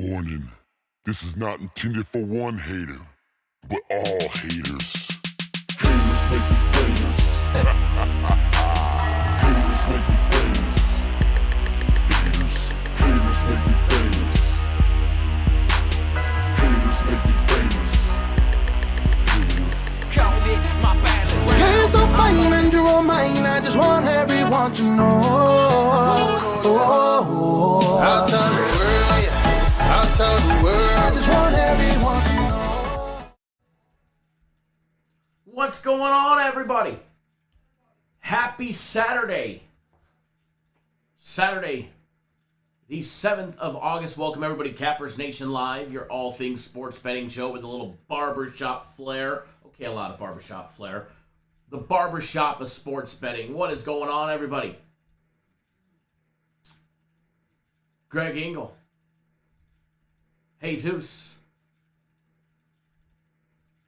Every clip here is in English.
Warning, this is not intended for one hater, but all haters. Haters make me famous. Haters make me famous. Haters make me famous. Haters make me famous. Call it my battle round. You're so fine and you're all mine. I just want everyone to know. I'll tell the world, yeah. I'll tell the world. I just want everyone to know. What's going on, everybody? Happy Saturday. Saturday, the 7th of August. Welcome, everybody. Cappers Nation Live, your all things sports betting show with a little barbershop flair. Okay, a lot of barbershop flair. The barbershop of sports betting. What is going on, everybody? Greg Engel. Jesus.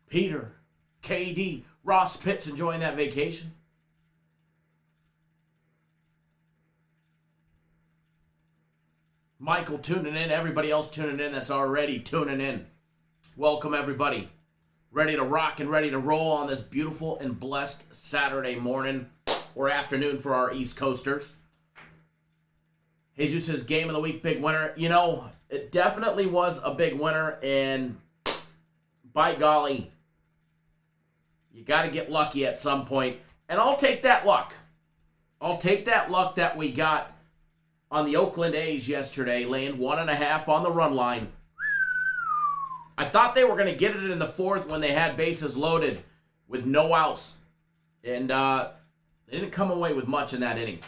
Peter. KD. Ross Pitts enjoying that vacation. Michael tuning in. Everybody else tuning in that's already tuning in. Welcome, everybody. Ready to rock and ready to roll on this beautiful and blessed Saturday morning or afternoon for our East Coasters. Jesus' Game of the Week big winner. You know, it definitely was a big winner, and by golly, you got to get lucky at some point. And I'll take that luck. I'll take that luck that we got on the Oakland A's yesterday, laying 1.5 on the run line. I thought they were going to get it in the fourth when they had bases loaded with no outs. And they didn't come away with much in that inning.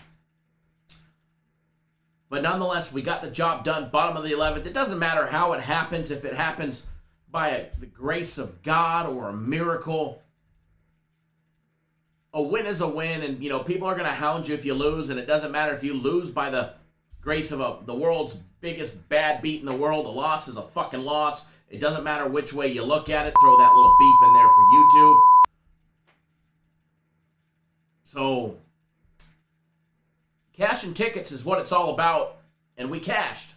But nonetheless, we got the job done, bottom of the 11th. It doesn't matter how it happens, if it happens by the grace of God or a miracle. A win is a win, and you know people are going to hound you if you lose, and it doesn't matter if you lose by the grace of the world's biggest bad beat in the world. A loss is a fucking loss. It doesn't matter which way you look at it. Throw that little beep in there for YouTube. So, cashing tickets is what it's all about, and we cashed.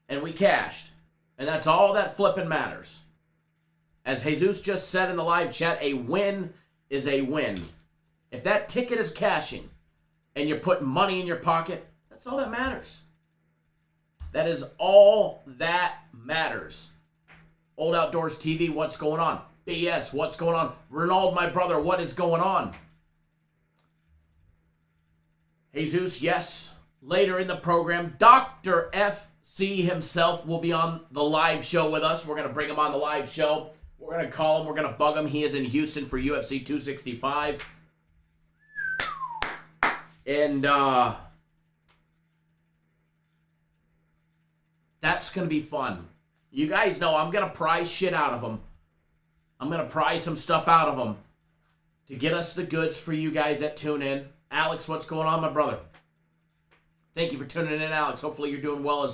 And we cashed. And that's all that flipping matters. As Jesus just said in the live chat, a win is a win. If that ticket is cashing and you're putting money in your pocket, that's all that matters. That is all that matters. Old Outdoors TV, what's going on? BS, what's going on? Ronald, my brother, what is going on? Jesus, yes. Later in the program, Dr. FC himself will be on the live show with us. We're going to bring him on the live show. We're going to call him. We're going to bug him. He is in Houston for UFC 265. And that's going to be fun. You guys know I'm going to prize shit out of him. I'm going to prize some stuff out of him to get us the goods for you guys that tune in. Alex, what's going on, my brother? Thank you for tuning in, Alex. Hopefully you're doing well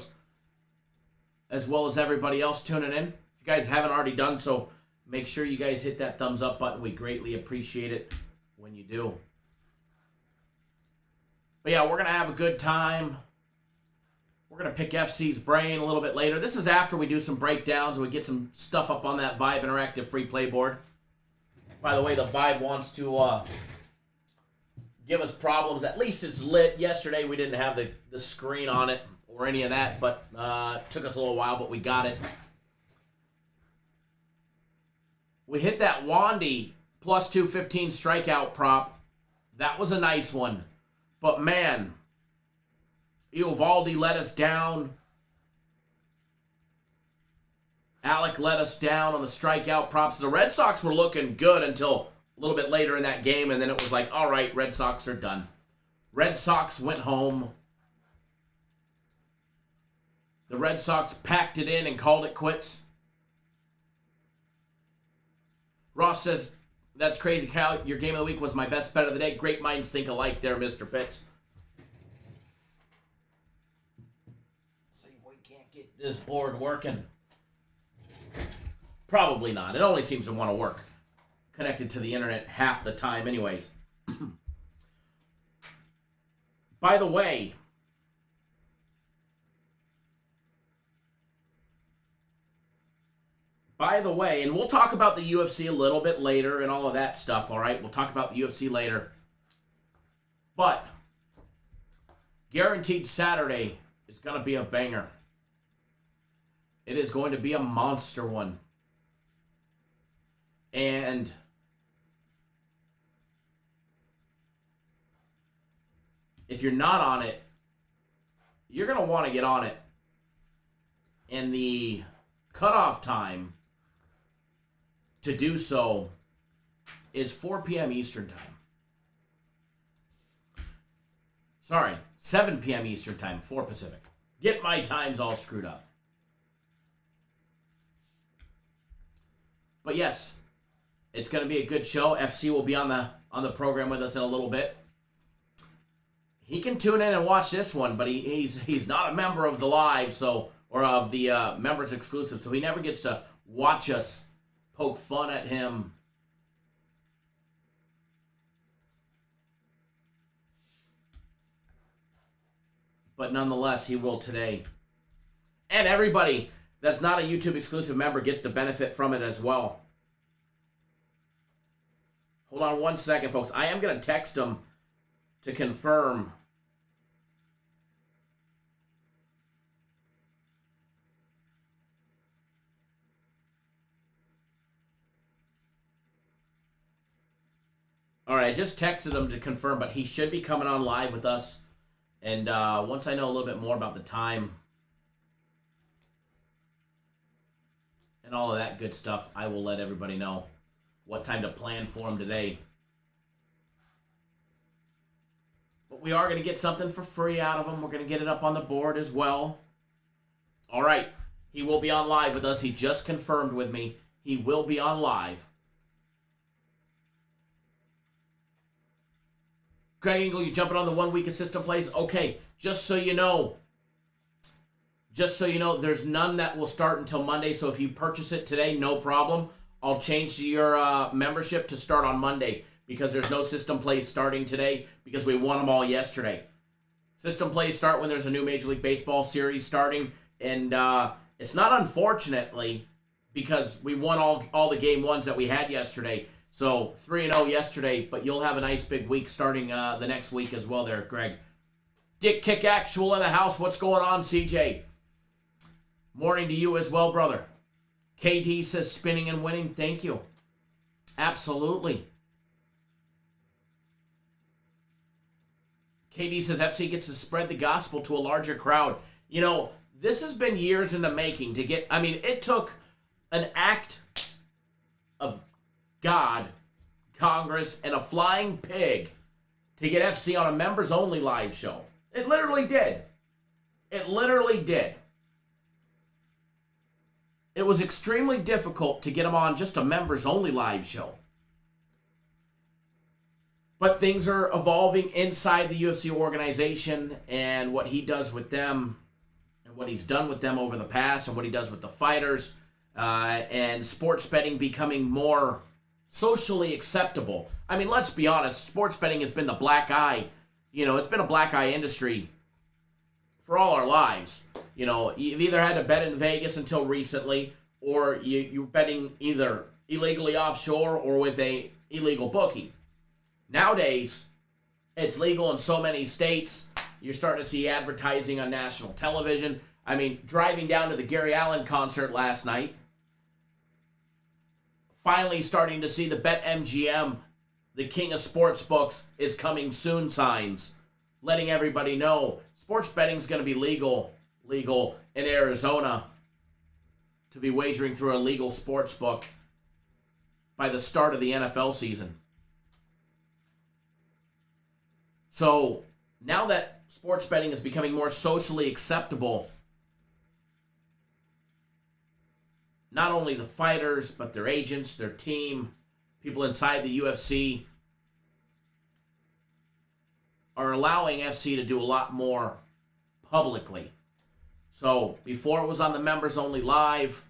as well as everybody else tuning in. If you guys haven't already done so, make sure you guys hit that thumbs up button. We greatly appreciate it when you do. But yeah, we're going to have a good time. We're going to pick FC's brain a little bit later. This is after we do some breakdowns and we get some stuff up on that Vibe Interactive free play board. By the way, the Vibe wants to give us problems. At least it's lit. Yesterday we didn't have the screen on it or any of that, but it took us a little while, but we got it. We hit that Wandy plus 215 strikeout prop. That was a nice one. But man, Eovaldi let us down. Alec let us down on the strikeout props. The Red Sox were looking good until a little bit later in that game, and then it was like, all right, Red Sox are done. Red Sox went home. The Red Sox packed it in and called it quits. Ross says, that's crazy, Kyle. Your game of the week was my best bet of the day. Great minds think alike there, Mr. Pitts. See if we can't get this board working. Probably not. It only seems to want to work connected to the internet half the time anyways. By the way, By the way, and we'll talk about the UFC a little bit later and all of that stuff, all right? We'll talk about the UFC later. But guaranteed Saturday is going to be a banger. It is going to be a monster one. And if you're not on it, you're going to want to get on it. And the cutoff time to do so is 4 p.m. Eastern Time. Sorry, 7 p.m. Eastern Time, 4 Pacific. Get my times all screwed up. But yes, it's going to be a good show. FC will be on the program with us in a little bit. He can tune in and watch this one, but he's not a member of the live, or of the members exclusive, so he never gets to watch us poke fun at him. But nonetheless, he will today. And everybody that's not a YouTube exclusive member gets to benefit from it as well. Hold on one second, folks. I am going to text him to confirm. All right, I just texted him to confirm, but he should be coming on live with us. And once I know a little bit more about the time and all of that good stuff, I will let everybody know what time to plan for him today. But we are going to get something for free out of him. We're going to get it up on the board as well. All right, he will be on live with us. He just confirmed with me. He will be on live. Craig Engel, you jumping on the 1 week assistant plays? Okay, just so you know, there's none that will start until Monday. So if you purchase it today, no problem. I'll change your membership to start on Monday because there's no system plays starting today because we won them all yesterday. System plays start when there's a new Major League Baseball series starting, and it's not unfortunately because we won all the game ones that we had yesterday. So 3-0 yesterday, but you'll have a nice big week starting the next week as well there, Greg. Dick Kick Actual in the house. What's going on, CJ? Morning to you as well, brother. KD says spinning and winning. Thank you. Absolutely. KD says FC gets to spread the gospel to a larger crowd. You know, this has been years in the making to get, I mean, it took an act of God, Congress, and a flying pig to get FC on a members-only live show. It literally did. It literally did. It was extremely difficult to get him on just a members-only live show. But things are evolving inside the UFC organization and what he does with them and what he's done with them over the past and what he does with the fighters and sports betting becoming more socially acceptable. I mean, let's be honest, sports betting has been the black eye. You know, it's been a black eye industry for all our lives. You know, you've either had to bet in Vegas until recently, or you're betting either illegally offshore or with a illegal bookie. Nowadays, it's legal in so many states. You're starting to see advertising on national television. I mean, driving down to the Gary Allen concert last night, finally starting to see the BetMGM, the king of sports books, is coming soon signs, letting everybody know sports betting is going to be legal in Arizona to be wagering through a legal sports book by the start of the NFL season. So now that sports betting is becoming more socially acceptable, not only the fighters, but their agents, their team, people inside the UFC are allowing FC to do a lot more publicly. So before it was on the members only live,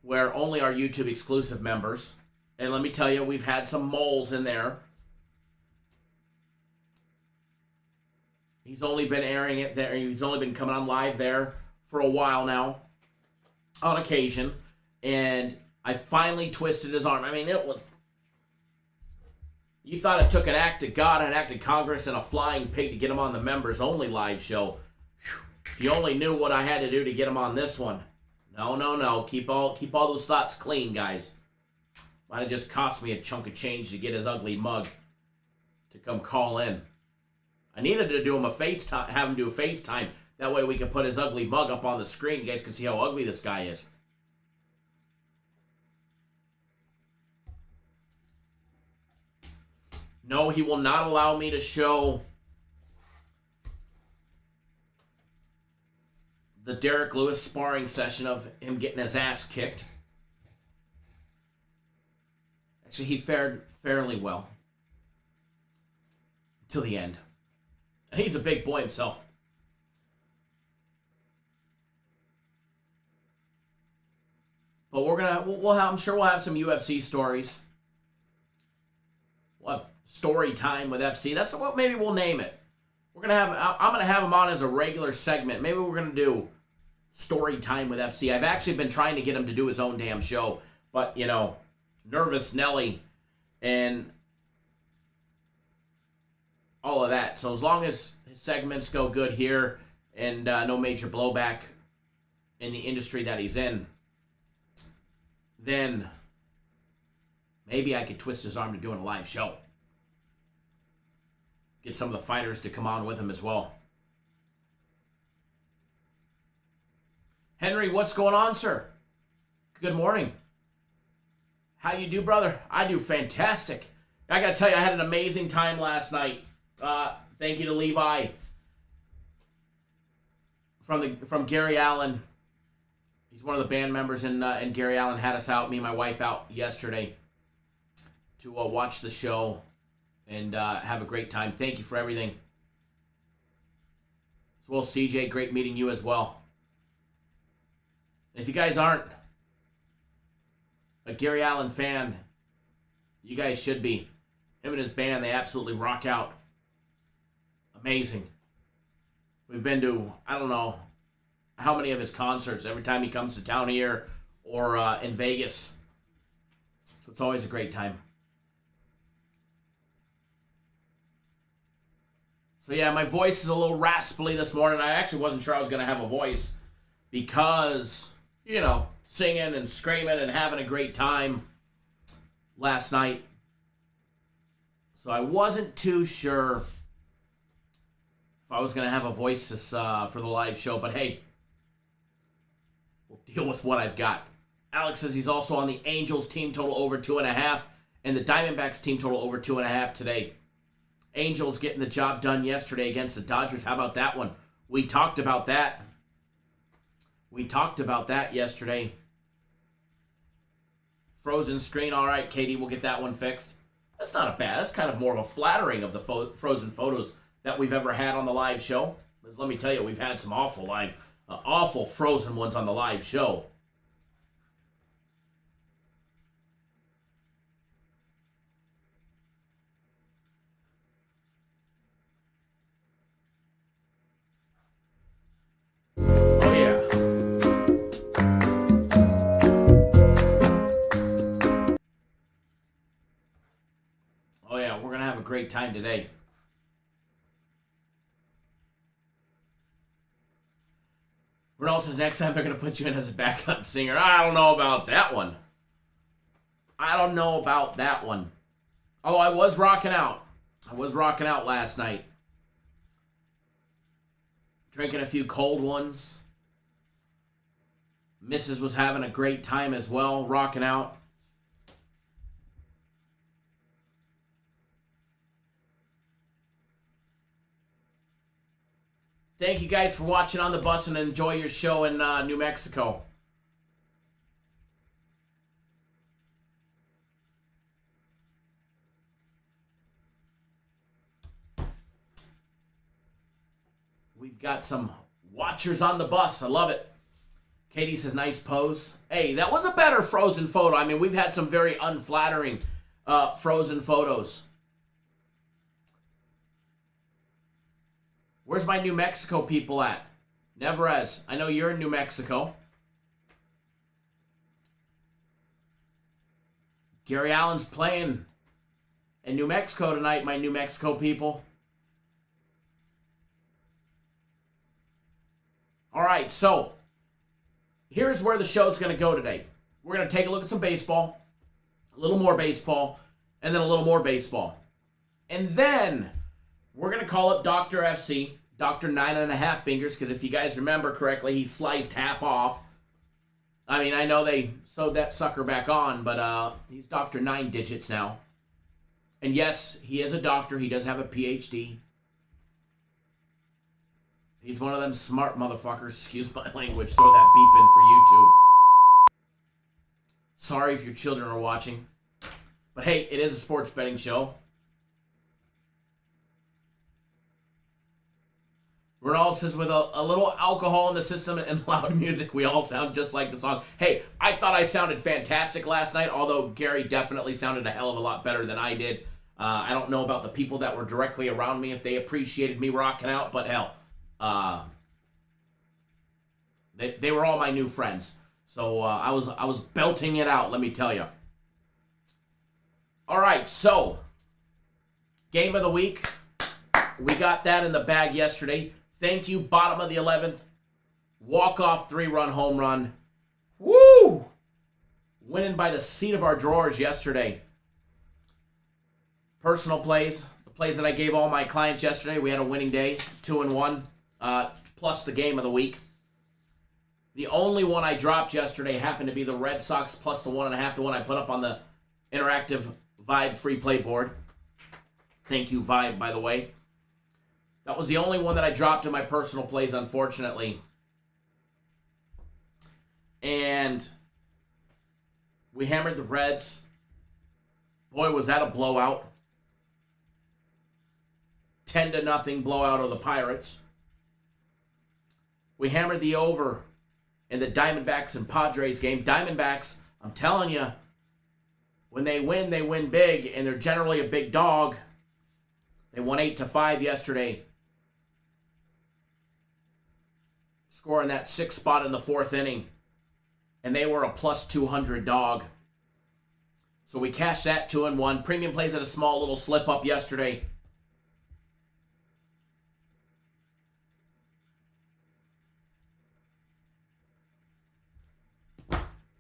where only our YouTube exclusive members, and let me tell you, we've had some moles in there. He's only been airing it there. He's only been coming on live there for a while now, on occasion. and I finally twisted his arm. I mean, it was... You thought it took an act of God, an act of Congress, and a flying pig to get him on the members-only live show. If you only knew what I had to do to get him on this one. No. Keep all those thoughts clean, guys. Might have just cost me a chunk of change to get his ugly mug to come call in. I needed to do him a FaceTime, have him do a FaceTime. That way we can put his ugly mug up on the screen. You guys can see how ugly this guy is. No, he will not allow me to show the Derek Lewis sparring session of him getting his ass kicked. Actually, he fared fairly well till the end. And he's a big boy himself. But I'm sure we'll have some UFC stories. We'll have story time with FC. That's what maybe we'll name it. I'm gonna have him on as a regular segment. Maybe we're gonna do story time with FC. I've actually been trying to get him to do his own damn show, but nervous Nelly and all of that. So as long as his segments go good here and no major blowback in the industry that he's in, then maybe I could twist his arm to doing a live show. Get some of the fighters to come on with him as well. Henry, what's going on, sir? Good morning. How you do, brother? I do fantastic. I got to tell you, I had an amazing time last night. Thank you to Levi from Gary Allen. He's one of the band members, and Gary Allen had us out, me and my wife out yesterday to watch the show and have a great time. Thank you for everything. As well, CJ, great meeting you as well. If you guys aren't a Gary Allen fan, you guys should be. Him and his band, they absolutely rock out. Amazing. We've been to, I don't know how many of his concerts every time he comes to town here or in Vegas. So it's always a great time. So yeah, my voice is a little raspy this morning. I actually wasn't sure I was going to have a voice because, singing and screaming and having a great time last night. So I wasn't too sure if I was going to have a voice for the live show, but hey, we'll deal with what I've got. Alex says he's also on the Angels team total over 2.5 and the Diamondbacks team total over 2.5 today. Angels getting the job done yesterday against the Dodgers. How about that one? We talked about that. Yesterday. Frozen screen. All right, Katie, we'll get that one fixed. That's not a bad. That's kind of more of a flattering of the frozen photos that we've ever had on the live show. Because let me tell you, we've had some awful frozen ones on the live show. Great time today. Ronald says next time they're going to put you in as a backup singer. I don't know about that one. Although I was rocking out. Last night. Drinking a few cold ones. Mrs. was having a great time as well, rocking out. Thank you guys for watching on the bus and enjoy your show in New Mexico. We've got some watchers on the bus. I love it. Katie says, nice pose. Hey, that was a better frozen photo. I mean, we've had some very unflattering frozen photos. Where's my New Mexico people at? Neverez, I know you're in New Mexico. Gary Allen's playing in New Mexico tonight, my New Mexico people. All right, so here's where the show's going to go today. We're going to take a look at some baseball, a little more baseball, and then a little more baseball. And then we're going to call it Dr. FC, Dr. 9.5 Fingers, because if you guys remember correctly, he sliced half off. I mean, I know they sewed that sucker back on, but he's Dr. 9 Digits now. And yes, he is a doctor. He does have a PhD. He's one of them smart motherfuckers. Excuse my language. Throw that beep in for YouTube. Sorry if your children are watching. But hey, it is a sports betting show. Ronald says, with a little alcohol in the system and loud music, we all sound just like the song. Hey, I thought I sounded fantastic last night, although Gary definitely sounded a hell of a lot better than I did. I don't know about the people that were directly around me if they appreciated me rocking out, but hell, they were all my new friends. So I was belting it out, let me tell you. All right, so game of the week. We got that in the bag yesterday. Thank you, bottom of the 11th. Walk-off 3-run home run. Woo! Winning by the seat of our drawers yesterday. Personal plays. The plays that I gave all my clients yesterday. We had a winning day, 2-1, plus the game of the week. The only one I dropped yesterday happened to be the Red Sox plus the 1.5, the one I put up on the interactive Vibe free play board. Thank you, Vibe, by the way. That was the only one that I dropped in my personal plays, unfortunately. And we hammered the Reds. Boy, was that a blowout. 10-0 blowout of the Pirates. We hammered the over in the Diamondbacks and Padres game. Diamondbacks, I'm telling you, when they win big, and they're generally a big dog. They won 8-5 yesterday. Scoring that 6th spot in the 4th inning. And they were a plus 200 dog. So we cashed that 2-1. Premium plays had a small little slip up yesterday.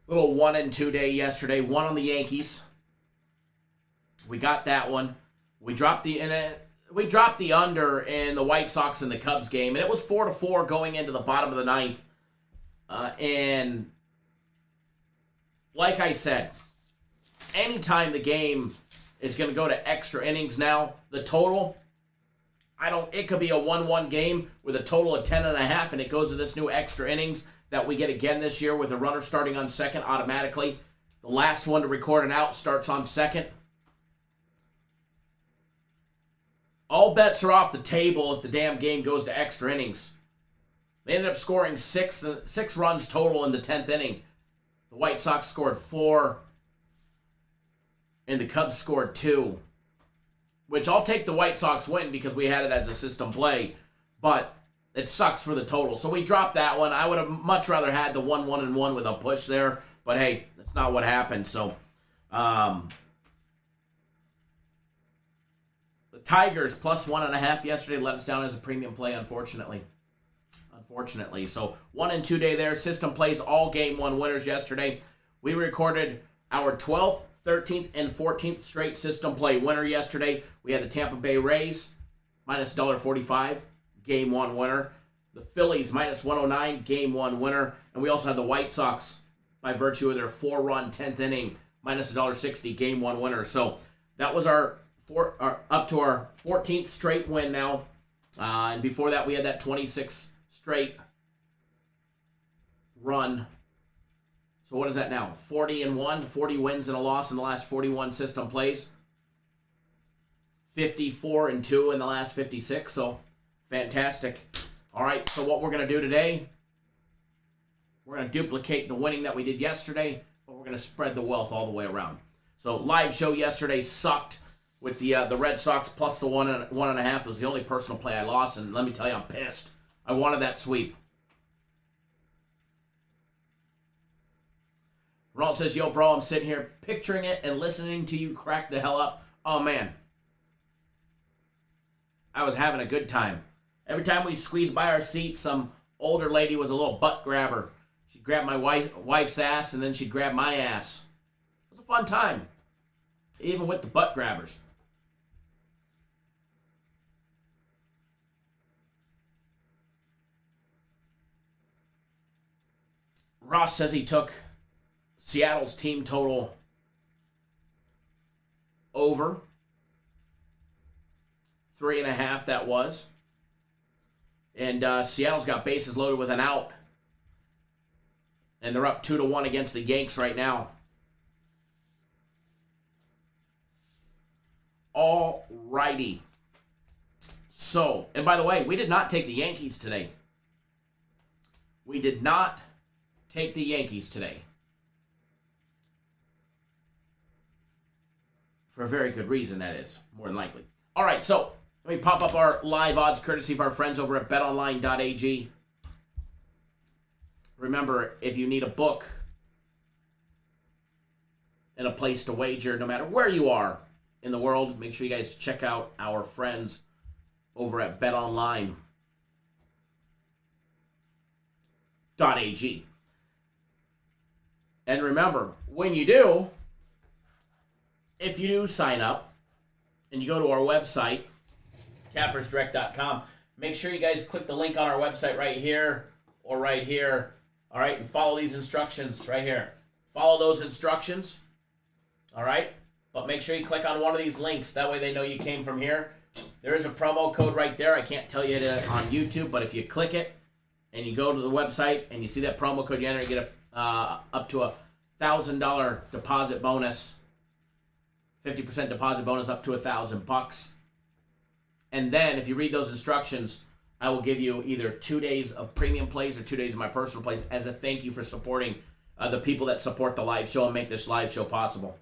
Little 1-2 day yesterday. 1 on the Yankees. We got that one. We dropped the under in the White Sox and the Cubs game, and it was 4-4 going into the bottom of the 9th. And like I said, anytime the game is going to go to extra innings now, the total, it could be a 1-1 game with a total of 10.5, and it goes to this new extra innings that we get again this year with a runner starting on second automatically. The last one to record an out starts on second. All bets are off the table if the damn game goes to extra innings. They ended up scoring six runs total in the 10th inning. The White Sox scored 4, and the Cubs scored 2. Which I'll take the White Sox win because we had it as a system play, but it sucks for the total. So we dropped that one. I would have much rather had the 1-1-1 with a push there, but hey, that's not what happened. So, the Tigers plus 1.5 yesterday let us down as a premium play, unfortunately. So 1-2 day there. System plays all game 1 winners yesterday. We recorded our 12th, 13th, and 14th straight system play winner yesterday. We had the Tampa Bay Rays minus $1.45, game 1 winner. The Phillies minus 109, game 1 winner. And we also had the White Sox by virtue of their 4-run 10th inning minus $1.60, game 1 winner. So that was up to our 14th straight win now. And before that, we had that 26 straight run. So what is that now? 40-1, 40 wins and a loss in the last 41 system plays. 54-2 in the last 56. So fantastic. All right, so what we're going to do today, we're going to duplicate the winning that we did yesterday, but we're going to spread the wealth all the way around. So live show yesterday sucked with the Red Sox plus the 1.5 was the only personal play I lost, and let me tell you, I'm pissed. I wanted that sweep. Ronald says, yo, bro, I'm sitting here picturing it and listening to you crack the hell up. Oh, man. I was having a good time. Every time we squeezed by our seat, some older lady was a little butt grabber. She'd grab my wife's ass, and then she'd grab my ass. It was a fun time, even with the butt grabbers. Ross says he took Seattle's team total over 3.5, that was. And Seattle's got bases loaded with an out. And they're up 2-1 against the Yanks right now. All righty. So, and by the way, we did not take the Yankees today. We did not take the Yankees today. For a very good reason, that is. More than likely. All right, so let me pop up our live odds courtesy of our friends over at betonline.ag. Remember, if you need a book and a place to wager, no matter where you are in the world, make sure you guys check out our friends over at betonline.ag. And remember, when you do, if you do sign up and you go to our website, cappersdirect.com, make sure you guys click the link on our website right here or right here. All right, and follow these instructions right here. Follow those instructions. All right, but make sure you click on one of these links. That way they know you came from here. There is a promo code right there. I can't tell you it on YouTube, but if you click it and you go to the website and you see that promo code, you enter, you get up to a $1,000 deposit bonus, 50% deposit bonus up to $1,000. And then if you read those instructions, I will give you either 2 days of premium plays or 2 days of my personal plays as a thank you for supporting the people that support the live show and make this live show possible.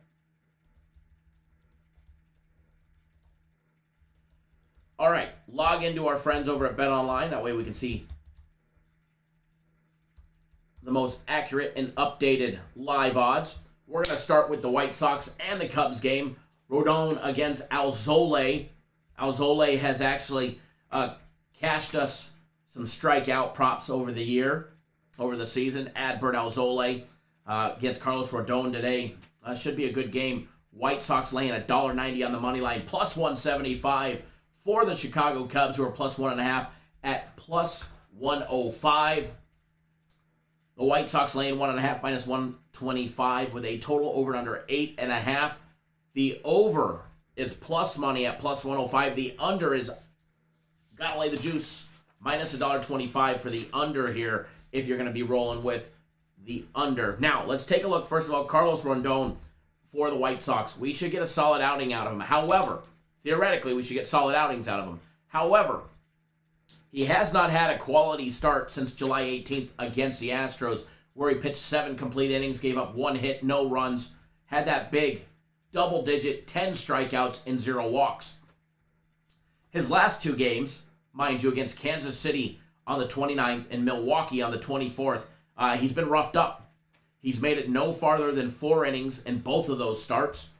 All right, log into our friends over at BetOnline. That way we can see the most accurate and updated live odds. We're going to start with the White Sox and the Cubs game. Rodon against Alzolay. Alzolay has actually cashed us some strikeout props over the season. Adbert Alzolay against Carlos Rodon today. Should be a good game. White Sox laying $1.90 on the money line, plus 175 for the Chicago Cubs, who are plus 1.5 at plus 105. The White Sox laying 1.5 minus 125 with a total over and under 8.5. The over is plus money at plus 105. The under is gotta lay the juice minus $1.25 for the under here if you're gonna be rolling with the under. Now let's take a look. First of all, Carlos Rodon for the White Sox. We should get a solid outing out of him. However, theoretically, we should get solid outings out of him. However, he has not had a quality start since July 18th against the Astros, where he pitched 7 complete innings, gave up 1 hit, no runs, had that big double-digit 10 strikeouts and 0 walks. His last 2 games, mind you, against Kansas City on the 29th and Milwaukee on the 24th, he's been roughed up. He's made it no farther than 4 innings in both of those starts.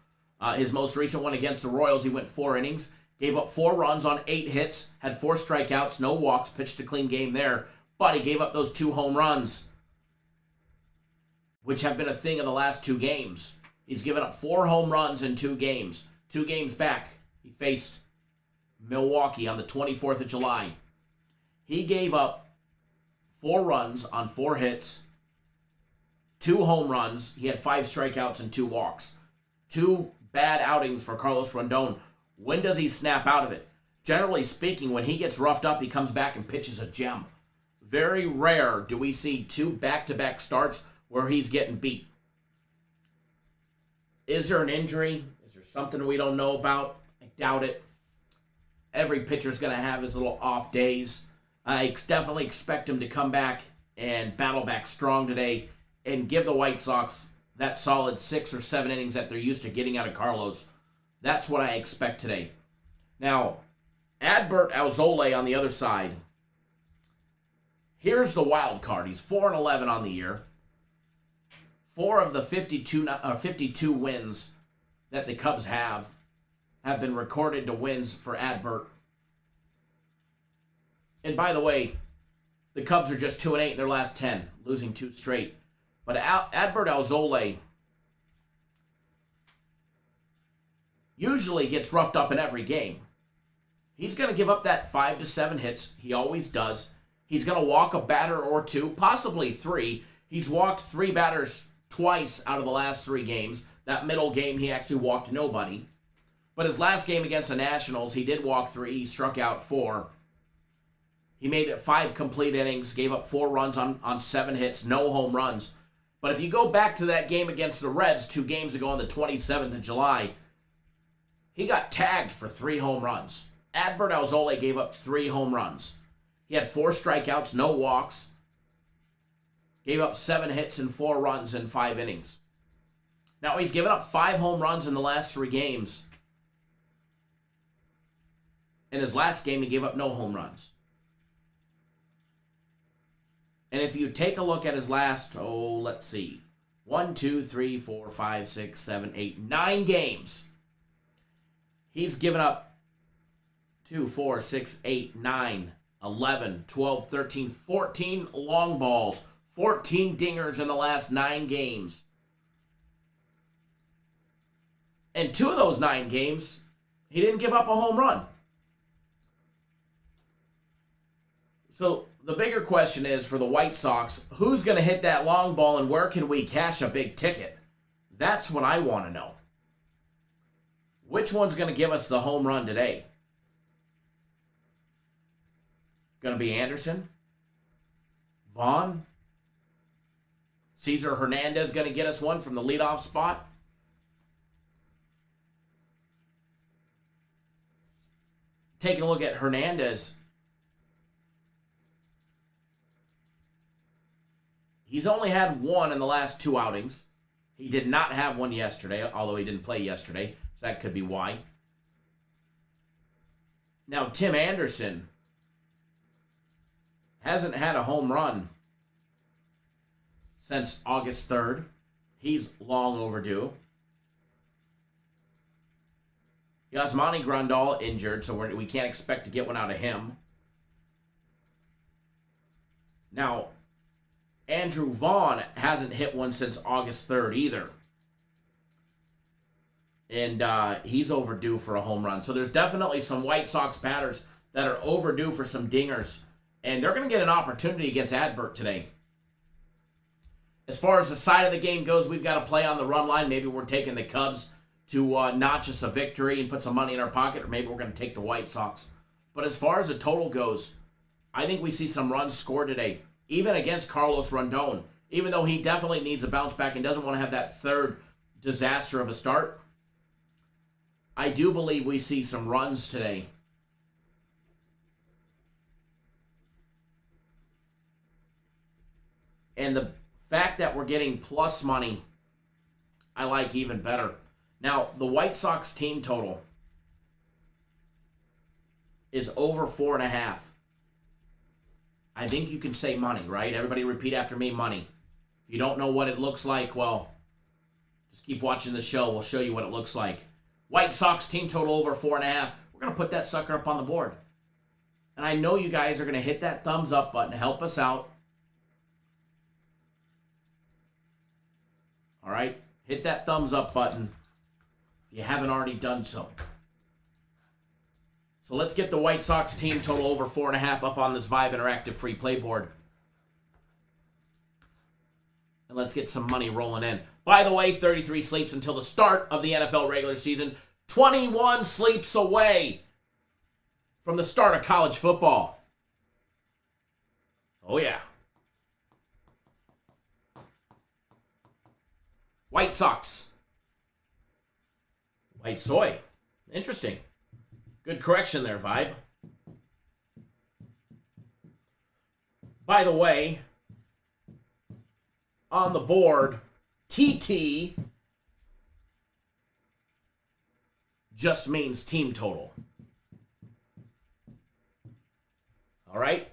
His most recent one against the Royals, he went 4 innings. Gave up 4 runs on 8 hits, had 4 strikeouts, no walks, pitched a clean game there. But he gave up those 2 home runs, which have been a thing of the last 2 games. He's given up 4 home runs in 2 games. 2 games back, he faced Milwaukee on the 24th of July. He gave up 4 runs on 4 hits, 2 home runs. He had 5 strikeouts and 2 walks. 2 bad outings for Carlos Rodon. When does he snap out of it? Generally speaking, when he gets roughed up, he comes back and pitches a gem. Very rare do we see 2 back-to-back starts where he's getting beat. Is there an injury? Is there something we don't know about? I doubt it. Every pitcher's going to have his little off days. I definitely expect him to come back and battle back strong today and give the White Sox that solid 6 or 7 innings that they're used to getting out of Carlos. That's what I expect today. Now, Adbert Alzolay on the other side. Here's the wild card. He's 4-11 on the year. 4 of the 52 wins that the Cubs have been recorded to wins for Adbert. And by the way, the Cubs are just 2-8 in their last 10, losing 2 straight. But Adbert Alzolay usually gets roughed up in every game. He's going to give up that 5 to 7 hits. He always does. He's going to walk a batter or 2, possibly 3. He's walked 3 batters twice out of the last 3 games. That middle game, he actually walked nobody. But his last game against the Nationals, he did walk 3. He struck out 4. He made it 5 complete innings, gave up 4 runs on 7 hits, no home runs. But if you go back to that game against the Reds 2 games ago on the 27th of July, he got tagged for 3 home runs. Adbert Alzolay gave up 3 home runs. He had 4 strikeouts, no walks. Gave up 7 hits and 4 runs in 5 innings. Now he's given up 5 home runs in the last 3 games. In his last game, he gave up no home runs. And if you take a look at his last, let's see, 1, 2, 3, 4, 5, 6, 7, 8, 9 games. He's given up 2, 4, 6, 8, 9, 11, 12, 13, 14 long balls, 14 dingers in the last 9 games. And 2 of those 9 games, he didn't give up a home run. So the bigger question is for the White Sox, who's going to hit that long ball and where can we cash a big ticket? That's what I want to know. Which one's going to give us the home run today? Going to be Anderson? Vaughn? Cesar Hernandez going to get us one from the leadoff spot? Taking a look at Hernandez, he's only had 1 in the last 2 outings. He did not have one yesterday, although he didn't play yesterday, so that could be why. Now, Tim Anderson hasn't had a home run since August 3rd. He's long overdue. Yasmani Grandal injured, so we can't expect to get one out of him. Now, Andrew Vaughn hasn't hit one since August 3rd either. And he's overdue for a home run. So there's definitely some White Sox batters that are overdue for some dingers. And they're going to get an opportunity against Adbert today. As far as the side of the game goes, we've got to play on the run line. Maybe we're taking the Cubs to notch us a victory and put some money in our pocket, or maybe we're going to take the White Sox. But as far as the total goes, I think we see some runs scored today, even against Carlos Rondon. Even though he definitely needs a bounce back and doesn't want to have that third disaster of a start, I do believe we see some runs today. And the fact that we're getting plus money, I like even better. Now, the White Sox team total is over 4.5. I think you can say money, right? Everybody repeat after me, money. If you don't know what it looks like, well, just keep watching the show. We'll show you what it looks like. White Sox team total over 4.5. We're going to put that sucker up on the board. And I know you guys are going to hit that thumbs up button to help us out. All right? Hit that thumbs up button if you haven't already done so. So let's get the White Sox team total over 4.5 up on this Vibe Interactive free play board. And let's get some money rolling in. By the way, 33 sleeps until the start of the NFL regular season. 21 sleeps away from the start of college football. Oh, yeah. White Sox. White soy. Interesting. Good correction there, Vibe. By the way, on the board, TT just means team total. All right?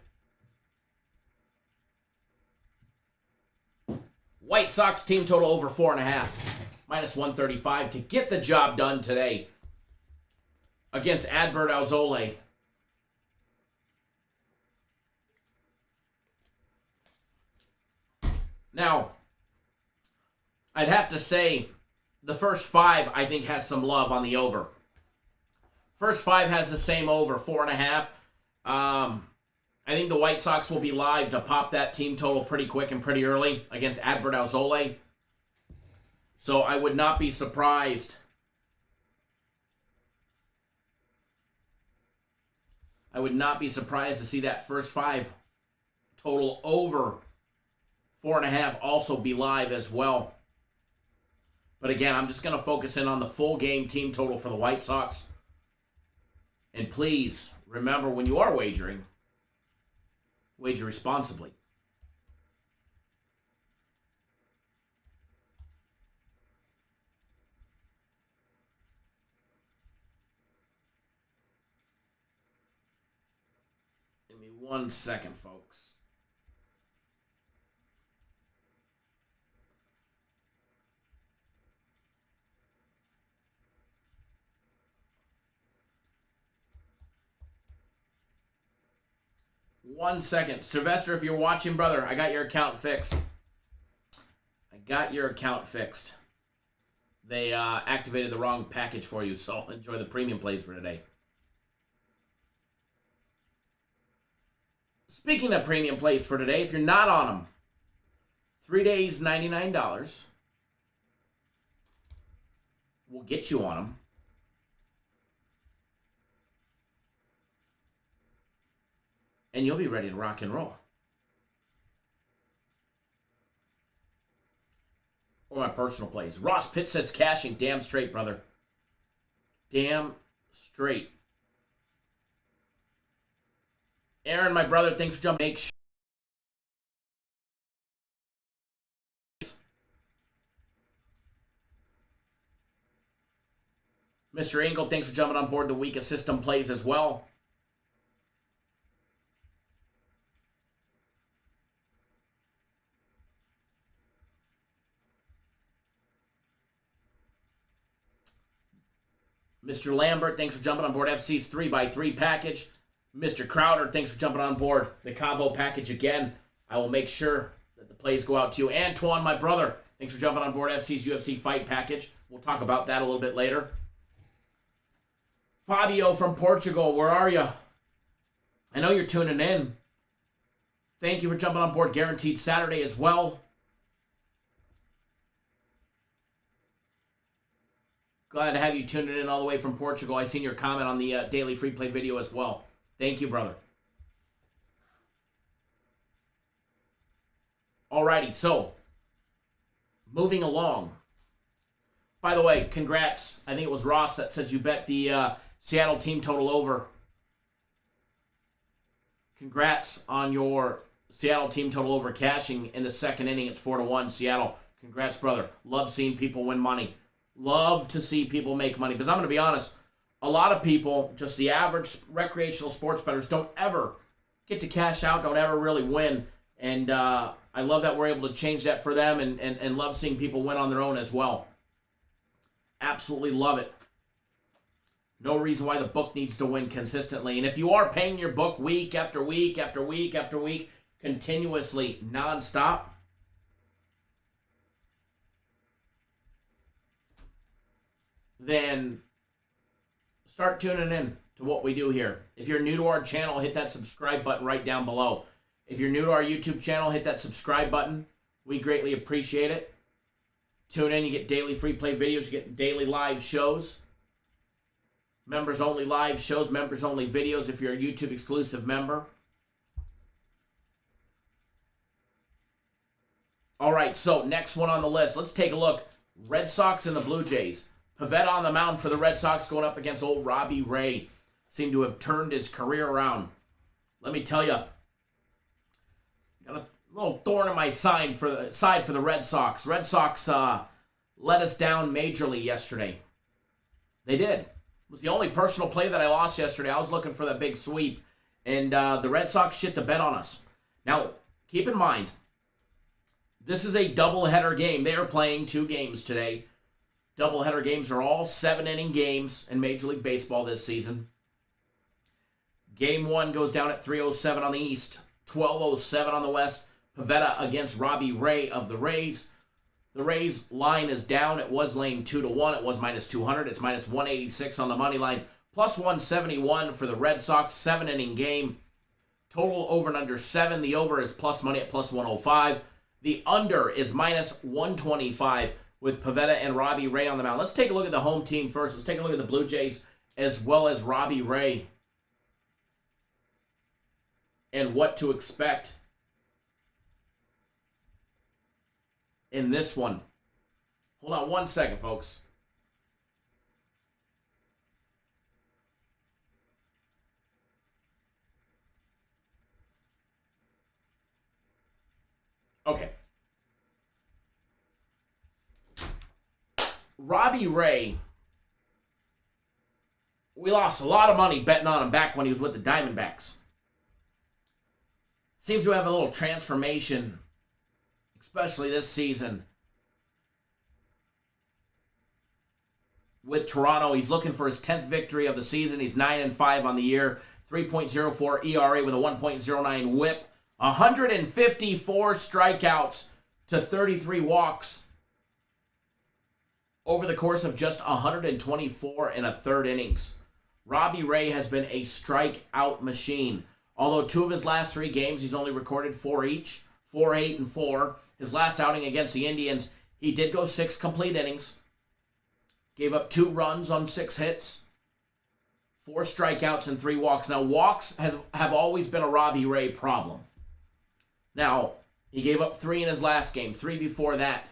White Sox team total over 4.5. Minus 135 to get the job done today against Adbert Alzolay. Now, I'd have to say the first 5, I think, has some love on the over. First 5 has the same over, 4.5. I think the White Sox will be live to pop that team total pretty quick and pretty early against Adbert Alzolay. So I would not be surprised. I would not be surprised to see that first 5 total over 4.5 also be live as well. But again, I'm just going to focus in on the full game team total for the White Sox. And please, remember when you are wagering, wager responsibly. Give me 1 second, folks. One second. Sylvester, if you're watching, brother, I got your account fixed. I got your account fixed. They activated the wrong package for you, so enjoy the premium plays for today. Speaking of premium plays for today, if you're not on them, 3 days, $99. We'll get you on them. And you'll be ready to rock and roll. Or my personal plays. Ross Pitt says cashing. Damn straight, brother. Damn straight. Aaron, my brother, thanks for jumping. Make sure. Mr. Engel, thanks for jumping on board the week of system plays as well. Mr. Lambert, thanks for jumping on board FC's 3x3 package. Mr. Crowder, thanks for jumping on board the combo package again. I will make sure that the plays go out to you. Antoine, my brother, thanks for jumping on board FC's UFC fight package. We'll talk about that a little bit later. Fabio from Portugal, where are you? I know you're tuning in. Thank you for jumping on board Guaranteed Saturday as well. Glad to have you tuning in all the way from Portugal. I seen your comment on the daily free play video as well. Thank you, brother. Alrighty, so moving along. By the way, congrats. I think it was Ross that said you bet the Seattle team total over. Congrats on your Seattle team total over cashing in the second inning. It's 4-1 Seattle. Congrats, brother. Love seeing people win money. Love to see people make money. Because I'm going to be honest, a lot of people, just the average recreational sports bettors, don't ever get to cash out, don't ever really win. And I love that we're able to change that for them and love seeing people win on their own as well. Absolutely love it. No reason why the book needs to win consistently. And if you are paying your book week after week after week after week, continuously, nonstop, then start tuning in to what we do here. If you're new to our channel, hit that subscribe button right down below. If you're new to our YouTube channel, hit that subscribe button. We greatly appreciate it. Tune in, you get daily free play videos, you get daily live shows. Members only live shows, members only videos if you're a YouTube exclusive member. All right, so next one on the list. Let's take a look. Red Sox and the Blue Jays. Pivetta on the mound for the Red Sox going up against old Robbie Ray. Seemed to have turned his career around. Let me tell you, got a little thorn in my side for the Red Sox. Red Sox let us down majorly yesterday. They did. It was the only personal play that I lost yesterday. I was looking for that big sweep, and the Red Sox shit the bed on us. Now, keep in mind, This is a doubleheader game. They are playing 2 games today. Doubleheader games are all 7-inning games in Major League Baseball this season. Game 1 goes down at 3:07 on the East, 12:07 on the West. Pivetta against Robbie Ray of the Rays. The Rays line is down. It was laying 2-1. It was minus 200. It's minus 186 on the money line. Plus 171 for the Red Sox. 7-inning game. Total over and under 7. The over is plus money at plus 105. The under is minus 125 with Pivetta and Robbie Ray on the mound. Let's take a look at the home team first. Let's take a look at the Blue Jays as well as Robbie Ray and what to expect in this one. Hold on one second, folks. Okay. Robbie Ray, we lost a lot of money betting on him back when he was with the Diamondbacks. Seems to have a little transformation, especially this season. With Toronto, he's looking for his 10th victory of the season. He's 9-5 on the year, 3.04 ERA with a 1.09 whip, 154 strikeouts to 33 walks over the course of just 124 and a third innings. Robbie Ray has been a strikeout machine. Although 2 of his last 3 games, he's only recorded 4 each, 4, 8, and 4. His last outing against the Indians, he did go 6 complete innings. Gave up 2 runs on 6 hits, 4 strikeouts, and 3 walks. Now, walks have always been a Robbie Ray problem. Now, he gave up 3 in his last game, 3 before that.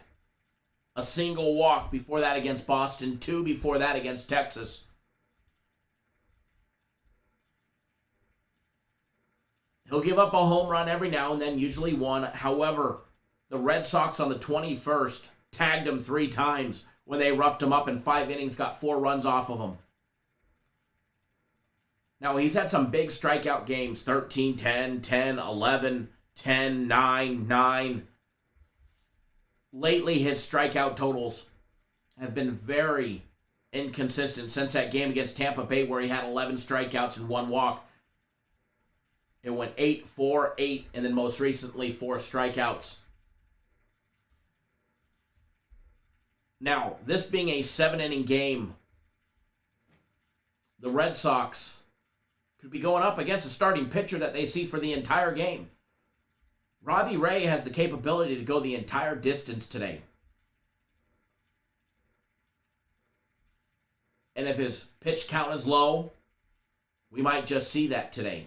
A single walk before that against Boston, 2 before that against Texas. He'll give up a home run every now and then, usually 1. However, the Red Sox on the 21st tagged him 3 times when they roughed him up in 5 innings, got 4 runs off of him. Now, he's had some big strikeout games, 13, 10, 10, 11, 10, 9, 9. Lately, his strikeout totals have been very inconsistent since that game against Tampa Bay where he had 11 strikeouts and 1 walk. It went 8, 4, 8, and then most recently 4 strikeouts. Now, this being a 7-inning game, the Red Sox could be going up against a starting pitcher that they see for the entire game. Robbie Ray has the capability to go the entire distance today. And if his pitch count is low, we might just see that today.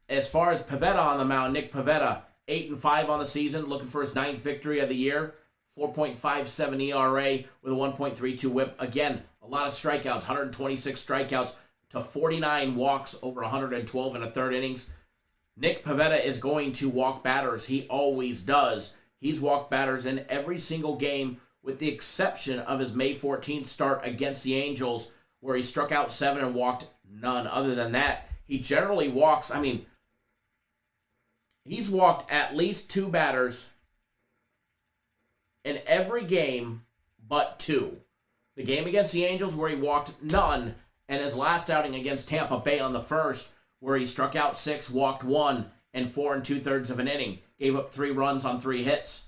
As far as Pivetta on the mound, Nick Pivetta, 8-5 on the season, looking for his 9th victory of the year. 4.57 ERA with a 1.32 whip. Again, a lot of strikeouts, 126 strikeouts to 49 walks over 112 and a third innings. Nick Pivetta is going to walk batters. He always does. He's walked batters in every single game with the exception of his May 14th start against the Angels where he struck out 7 and walked none. Other than that, he generally walks. I mean, he's walked at least 2 batters in every game but 2. The game against the Angels where he walked none, and his last outing against Tampa Bay on the 1st where he struck out 6, walked 1, and 4 2/3 of an inning. Gave up 3 runs on 3 hits.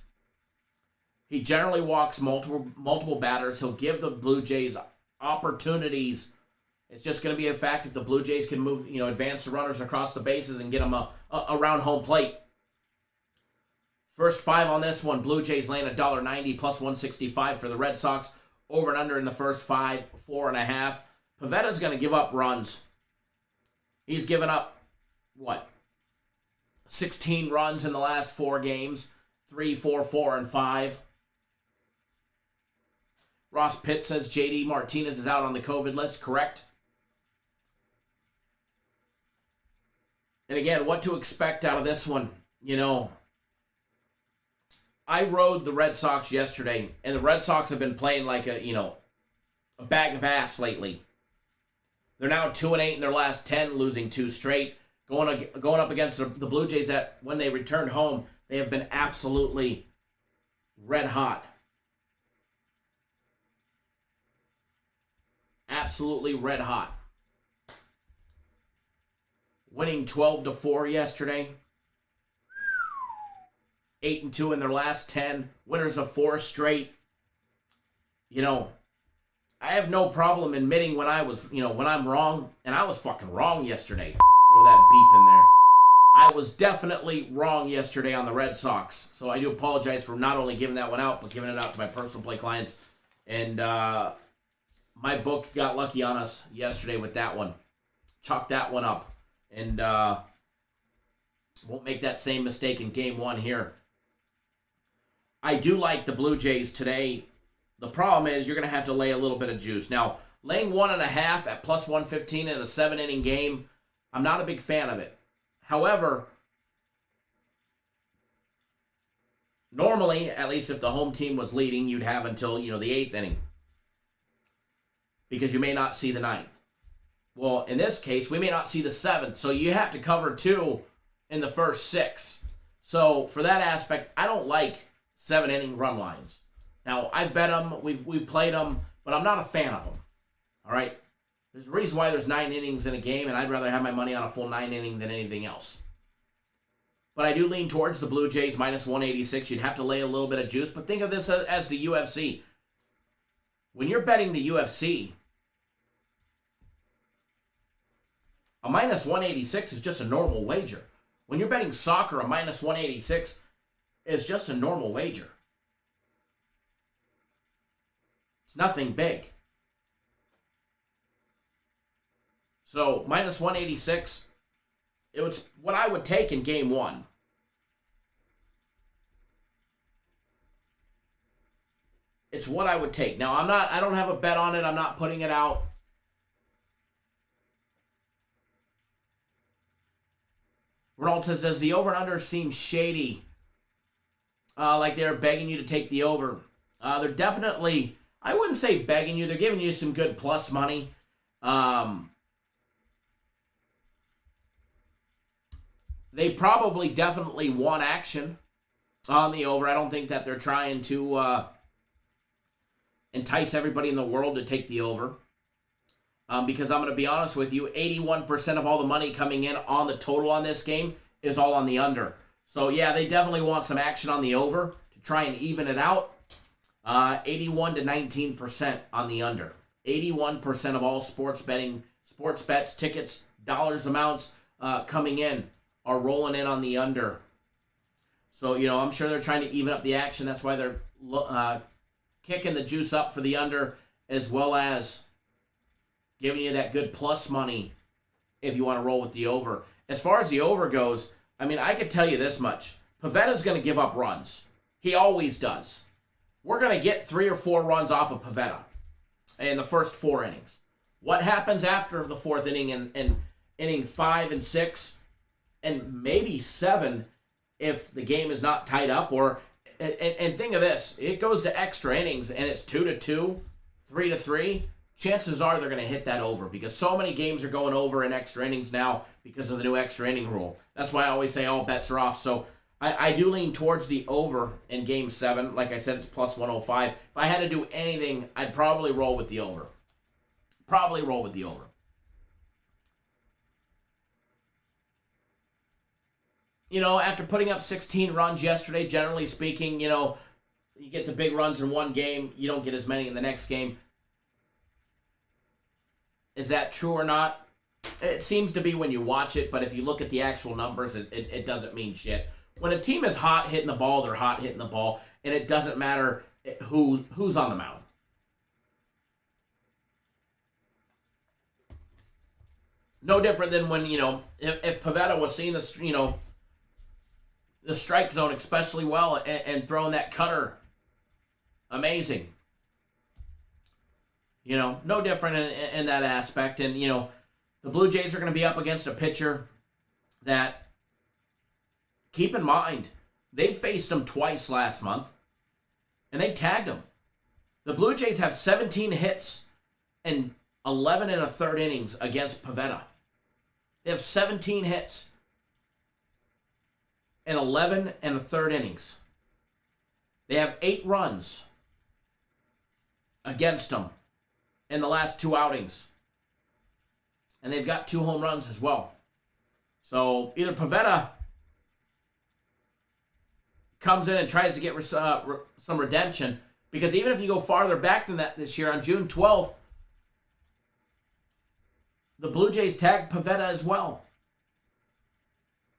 He generally walks multiple batters. He'll give the Blue Jays opportunities. It's just going to be a fact if the Blue Jays can move, advance the runners across the bases and get them around home plate. First 5 on this one, Blue Jays laying $1.90 plus 165 for the Red Sox. Over and under in the first 5, 4.5. Pavetta's going to give up runs. He's given up, 16 runs in the last 4 games. 3, 4, 4, and 5. Ross Pitt says JD Martinez is out on the COVID list, correct? And again, what to expect out of this one, I rode the Red Sox yesterday, and the Red Sox have been playing like a bag of ass lately. They're now 2-8 in their last 10, losing 2 straight. Going up against the Blue Jays that when they returned home, They have been absolutely red hot. Absolutely red hot. Winning 12-4 yesterday. 8-2 in their last 10. Winners of 4 straight. You know, I have no problem admitting when when I'm wrong. And I was fucking wrong yesterday. Throw that beep in there. I was definitely wrong yesterday on the Red Sox. So I do apologize for not only giving that one out, but giving it out to my personal play clients. And my book got lucky on us yesterday with that one. Chalked that one up. And won't make that same mistake in game 1 here. I do like the Blue Jays today. The problem is you're going to have to lay a little bit of juice. Now, laying 1.5 at plus 115 in a 7-inning game, I'm not a big fan of it. However, normally, at least if the home team was leading, you'd have until, the 8th inning. Because you may not see the 9th. Well, in this case, we may not see the 7th. So you have to cover 2 in the first 6. So for that aspect, I don't like 7-inning run lines. Now, I've bet them, we've played them, but I'm not a fan of them. All right? There's a reason why there's 9 innings in a game, and I'd rather have my money on a full 9 inning than anything else. But I do lean towards the Blue Jays minus 186. You'd have to lay a little bit of juice, but think of this as the UFC. When you're betting the UFC, a minus 186 is just a normal wager. When you're betting soccer, a minus 186 is just a normal wager. It's nothing big. So, minus 186, it was what I would take in game 1. It's what I would take. Now, I don't have a bet on it. I'm not putting it out. Ronald says, does the over and under seem shady? Like they're begging you to take the over. They're definitely, I wouldn't say begging you. They're giving you some good plus money. They probably definitely want action on the over. I don't think that they're trying to entice everybody in the world to take the over. Because I'm going to be honest with you, 81% of all the money coming in on the total on this game is all on the under. So, yeah, they definitely want some action on the over to try and even it out. 81 to 19% on the under. 81% of all sports bets, tickets, dollars amounts coming in are rolling in on the under. So, I'm sure they're trying to even up the action. That's why they're kicking the juice up for the under, as well as giving you that good plus money if you want to roll with the over. As far as the over goes, I could tell you this much. Pavetta's going to give up runs. He always does. We're going to get 3 or 4 runs off of Pavetta in the first 4 innings. What happens after the 4th inning and inning 5 and 6 and maybe 7 if the game is not tied up? And think of this. It goes to extra innings and it's 2-2, 3-3. Chances are they're going to hit that over because so many games are going over in extra innings now because of the new extra inning rule. That's why I always say all bets are off. So I do lean towards the over in Game 7. Like I said, it's plus 105. If I had to do anything, I'd probably roll with the over. Probably roll with the over. After putting up 16 runs yesterday, generally speaking, you get the big runs in one game. You don't get as many in the next game. Is that true or not? It seems to be when you watch it, but if you look at the actual numbers, it doesn't mean shit. When a team is hot hitting the ball, they're hot hitting the ball, and it doesn't matter who's on the mound. No different than when, if Pavetta was seeing the strike zone especially well and throwing that cutter. Amazing. No different in that aspect. And, the Blue Jays are going to be up against a pitcher that, keep in mind, they faced him twice last month, and they tagged him. The Blue Jays have 17 hits and 11 1/3 innings against Pavetta. They have 17 hits. and 11 and a third innings. They have 8 runs against them in the last 2 outings. And they've got 2 home runs as well. So either Pivetta comes in and tries to get some redemption, because even if you go farther back than that this year, on June 12th, the Blue Jays tagged Pivetta as well.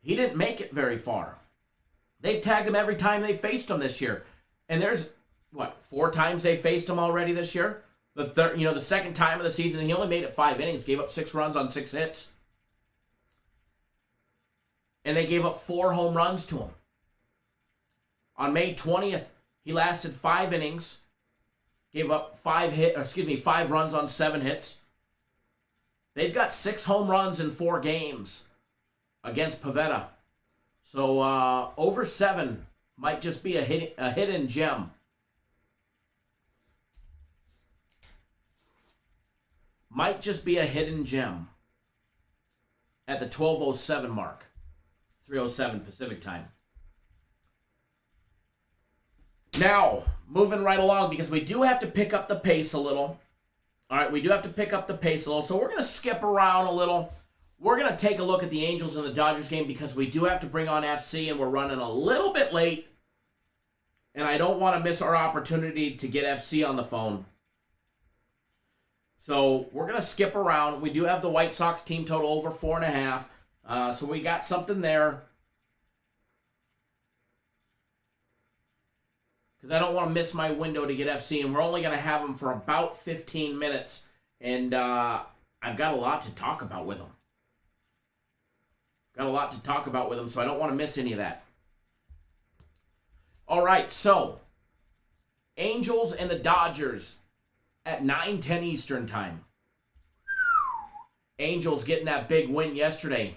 He didn't make it very far. They've tagged him every time they faced him this year. And there's, 4 times they faced him already this year? The second time of the season, he only made it 5 innings, gave up 6 runs on 6 hits. And they gave up 4 home runs to him. On May 20th, he lasted 5 innings, gave up 5 runs on 7 hits. They've got 6 home runs in 4 games against Pivetta. So over 7 might just be a hidden gem. Might just be a hidden gem at the 12:07 mark, 3:07 Pacific time. Now, moving right along, because we do have to pick up the pace a little. All right, we do have to pick up the pace a little, so we're going to skip around a little. We're going to take a look at the Angels and the Dodgers game, because we do have to bring on FC, and we're running a little bit late. And I don't want to miss our opportunity to get FC on the phone. So we're going to skip around. We do have the White Sox team total over 4.5. So we got something there. Because I don't want to miss my window to get FC. And we're only going to have them for about 15 minutes. And I've got a lot to talk about with them. So I don't want to miss any of that. All right, so Angels and the Dodgers at 9:10 Eastern time. Angels getting that big win yesterday.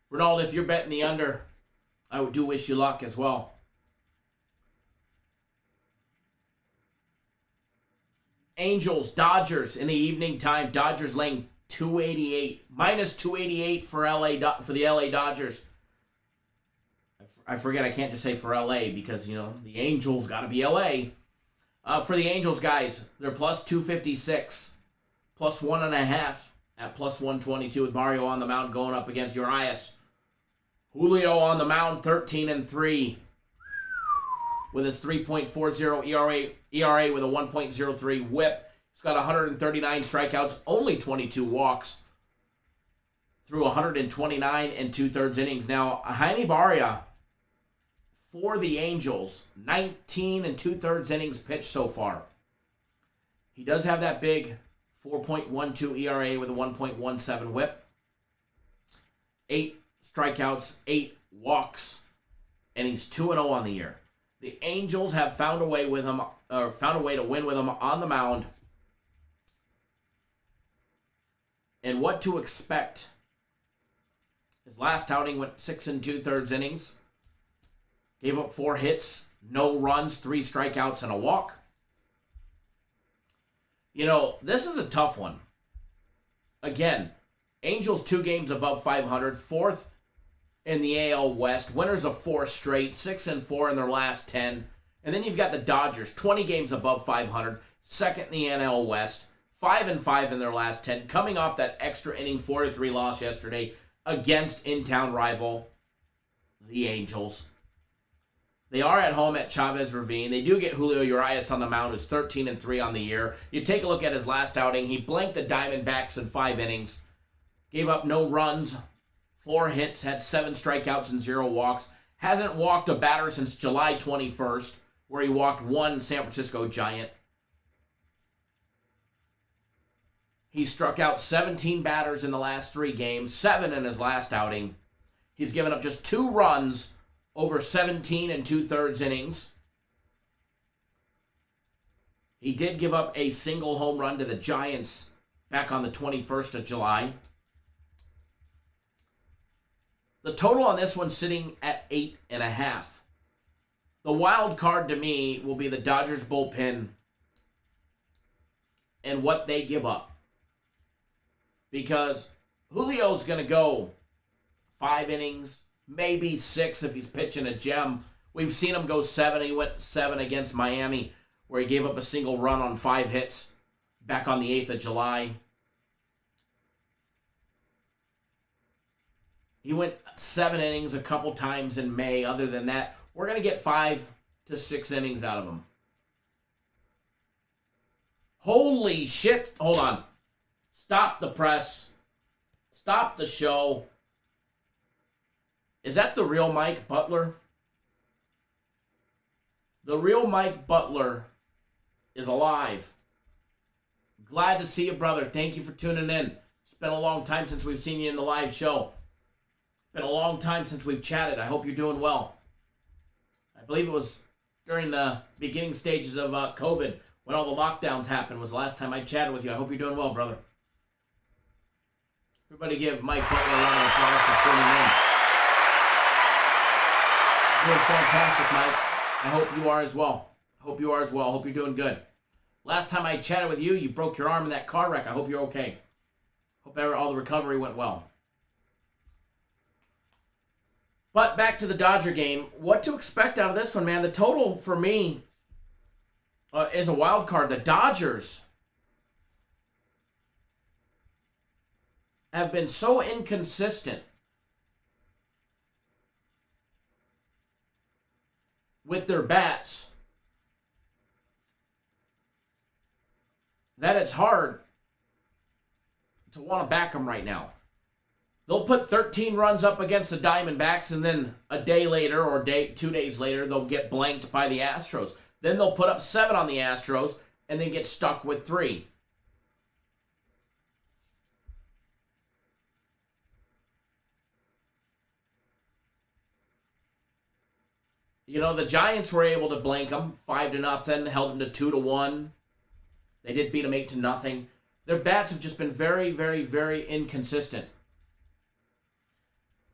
Ronald, if you're betting the under, I do wish you luck as well. Angels, Dodgers in the evening time. Dodgers laying 288, minus 288 for the LA Dodgers. I forget, I can't just say for LA because, the Angels got to be LA. For the Angels, guys, they're plus 256, plus 1.5 at plus 122 with Mario on the mound going up against Urias. Julio on the mound, 13-3 with his 3.40 ERA with a 1.03 whip. He's got 139 strikeouts, only 22 walks through 129 and 2/3 innings. Now, Jaime Barria for the Angels, 19 and 2/3 innings pitched so far. He does have that big 4.12 ERA with a 1.17 whip. 8 strikeouts, 8 walks, and he's 2-0 on the year. The Angels have found a way to win with him on the mound. And what to expect? His last outing went 6 and 2/3 innings. Gave up 4 hits, no runs, 3 strikeouts, and a walk. This is a tough one. Again, Angels 2 games above 500, 4th in the AL West, winners of 4 straight, 6-4 in their last 10. And then you've got the Dodgers, 20 games above 500, 2nd in the NL West, 5-5 in their last 10, coming off that extra inning 4-3 loss yesterday against in-town rival, the Angels. They are at home at Chavez Ravine. They do get Julio Urias on the mound, who's 13-3 on the year. You take a look at his last outing. He blanked the Diamondbacks in 5 innings. Gave up no runs, 4 hits, had 7 strikeouts and 0 walks. Hasn't walked a batter since July 21st, where he walked 1 San Francisco Giant. He struck out 17 batters in the last 3 games, 7 in his last outing. He's given up just 2 runs over 17 and 2/3 innings. He did give up a single home run to the Giants back on the 21st of July. The total on this one sitting at 8.5. The wild card to me will be the Dodgers bullpen and what they give up. Because Julio's going to go 5 innings, maybe 6 if he's pitching a gem. We've seen him go 7. He went 7 against Miami, where he gave up a single run on 5 hits back on the 8th of July. He went 7 innings a couple times in May. Other than that, we're going to get 5 to 6 innings out of him. Holy shit. Hold on. Stop the press. Stop the show. Is that the real Mike Butler? The real Mike Butler is alive. Glad to see you, brother. Thank you for tuning in. It's been a long time since we've seen you in the live show. Been a long time since we've chatted. I hope you're doing well. I believe it was during the beginning stages of COVID when all the lockdowns happened was the last time I chatted with you. I hope you're doing well, brother. Everybody give Mike Butler a round of applause for tuning in. Doing fantastic, Mike. I hope you are as well. I hope you are as well. I hope you're doing good. Last time I chatted with you, you broke your arm in that car wreck. I hope you're okay. Hope all the recovery went well. But back to the Dodger game. What to expect out of this one, man? The total for me is a wild card. The Dodgers have been so inconsistent with their bats that it's hard to want to back them right now. They'll put 13 runs up against the Diamondbacks, and then a day later or 2 days later, they'll get blanked by the Astros. Then they'll put up 7 on the Astros, and then get stuck with 3. You know, the Giants were able to blank them 5-0, held them to 2-1. They did beat them 8-0. Their bats have just been very, very, very inconsistent.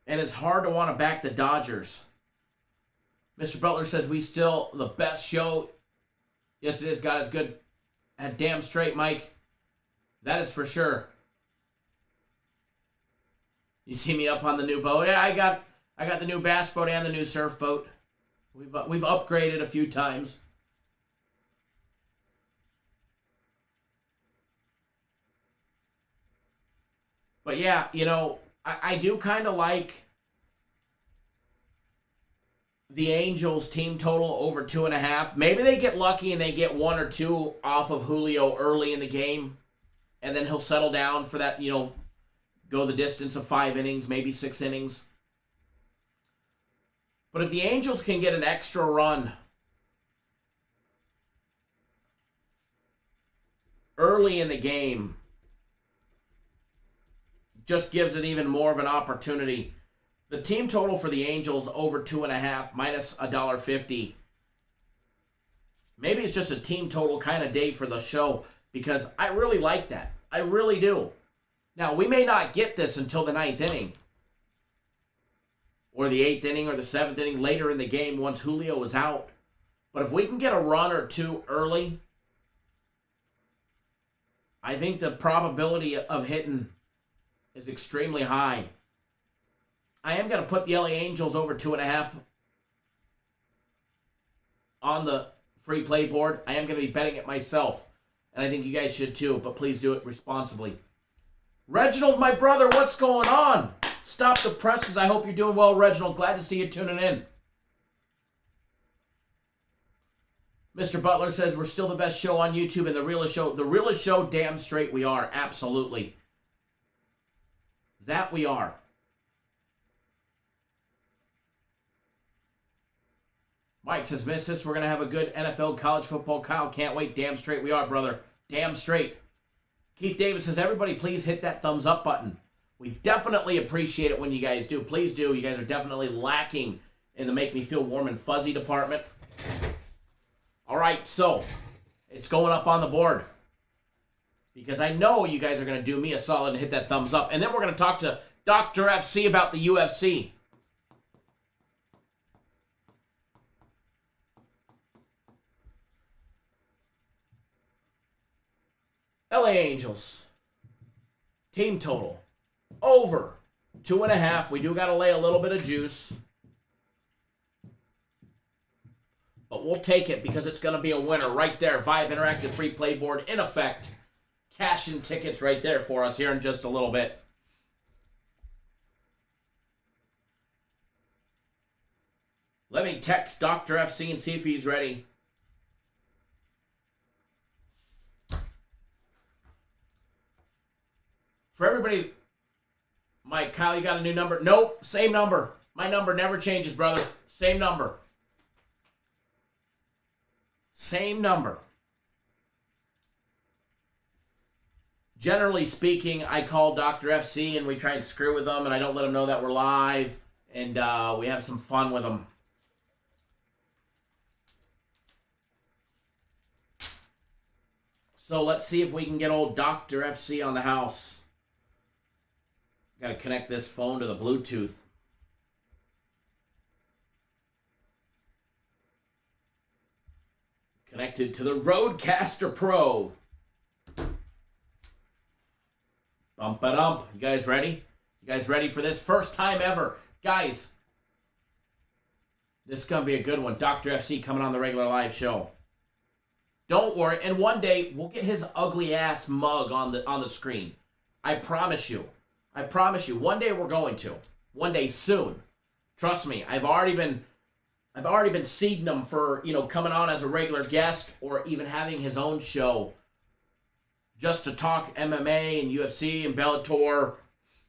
And it's hard to want to back the Dodgers. Mr. Butler says we still the best show. Yes, it is, God. It's good. Damn straight, Mike. That is for sure. You see me up on the new boat? Yeah, I got the new bass boat and the new surf boat. We've upgraded a few times. But yeah, you know, I do kind of like the Angels team total over 2.5. Maybe they get lucky and they get 1 or 2 off of Julio early in the game, and then he'll settle down for that, you know, go the distance of 5 innings, maybe 6 innings. But if the Angels can get an extra run early in the game, just gives it even more of an opportunity. The team total for the Angels over 2.5 minus $1.50. Maybe it's just a team total kind of day for the show because I really like that. I really do. Now, we may not get this until the 9th inning or the 8th inning or the 7th inning later in the game once Julio is out. But if we can get a run or 2 early, I think the probability of hitting is extremely high. I am going to put the LA Angels over 2.5 on the free play board. I am going to be betting it myself, and I think you guys should too, but please do it responsibly. Reginald, my brother, what's going on? Stop the presses. I hope you're doing well, Reginald. Glad to see you tuning in. Mr. Butler says we're still the best show on YouTube and the realest show, damn straight we are. Absolutely. That we are. Mike says, miss this. We're going to have a good NFL college football. Kyle, can't wait. Damn straight we are, brother. Damn straight. Keith Davis says, everybody please hit that thumbs up button. We definitely appreciate it when you guys do. Please do. You guys are definitely lacking in the make me feel warm and fuzzy department. All right, so it's going up on the board. Because I know you guys are going to do me a solid and hit that thumbs up. And then we're going to talk to Dr. FC about the UFC. LA Angels. Team total. Over 2.5. We do got to lay a little bit of juice. But we'll take it because it's going to be a winner right there. Vibe Interactive Free Play Board in effect. Cash-in tickets right there for us here in just a little bit. Let me text Dr. FC and see if he's ready. For everybody, Mike, Kyle, you got a new number? Nope, same number. My number never changes, brother. Same number. Same number. Generally speaking, I call Dr. FC and we try and screw with them, and I don't let them know that we're live, and we have some fun with them. So let's see if we can get old Dr. FC on the house. Got to connect this phone to the Bluetooth. Connected to the Rodecaster Pro. Bump-a-dump. You guys ready? You guys ready for this? First time ever. Guys, this is going to be a good one. Dr. FC coming on the regular live show. Don't worry. And one day, we'll get his ugly ass mug on the screen. I promise you. I promise you. One day we're going to. One day soon. Trust me. I've already been seeding him for, coming on as a regular guest or even having his own show just to talk MMA and UFC and Bellator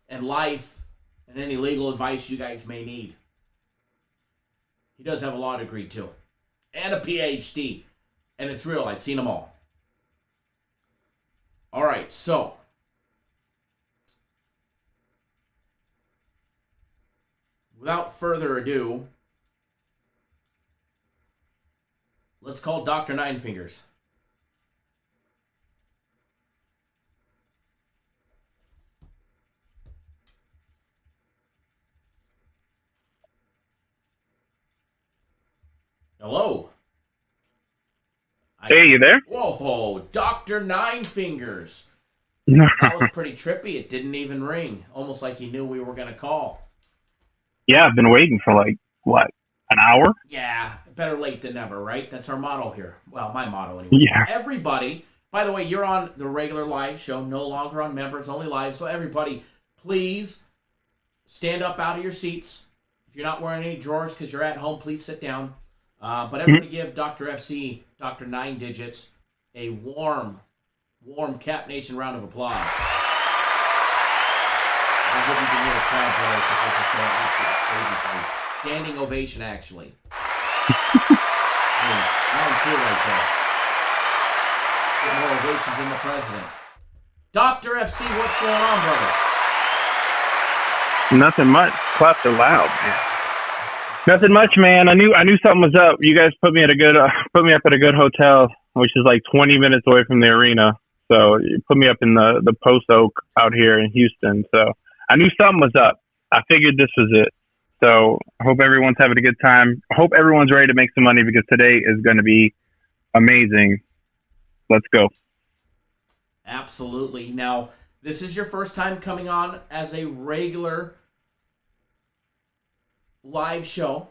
and life and any legal advice you guys may need. He does have a law degree too. And a PhD. And it's real. I've seen them all. All right, so without further ado, let's call Dr. Nine Fingers. Hello. Hey, you there? Whoa, Dr. Nine Fingers. That was pretty trippy. It didn't even ring. Almost like he knew we were going to call. Yeah, I've been waiting for an hour? Yeah, better late than never, right? That's our motto here. Well, my motto anyway. Yeah. Everybody, by the way, you're on the regular live show, no longer on members, only live. So everybody, please stand up out of your seats. If you're not wearing any drawers because you're at home, please sit down. But everybody give Dr. FC, Dr. Nine Digits, a warm Cap Nation round of applause. I hope you can hear the crowd there because we're just going absolutely crazy for you. Standing ovation, actually. Round two right there. Get more ovations than the president. Dr. FC, what's going on, brother? Nothing much. Claps are loud, man. Nothing much, man. I knew something was up. You guys put me up at a good hotel, which is like 20 minutes away from the arena. So you put me up in the Post Oak out here in Houston. So I knew something was up. I figured this was it. So I hope everyone's having a good time. I hope everyone's ready to make some money because today is going to be amazing. Let's go. Absolutely. Now, this is your first time coming on as a regular live show.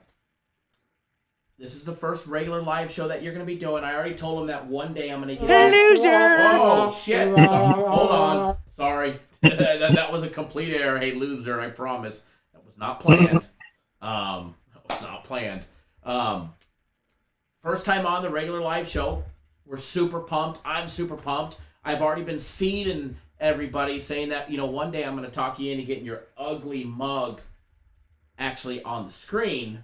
This is the first regular live show that you're going to be doing. I already told him that one day I'm going to give Loser! Oh, shit. Hold on. Sorry. that was a complete error. Hey, loser, I promise. That was not planned. First time on the regular live show. We're super pumped. I'm super pumped. I've already been seeding everybody saying that, one day I'm going to talk you into getting your ugly mug actually on the screen.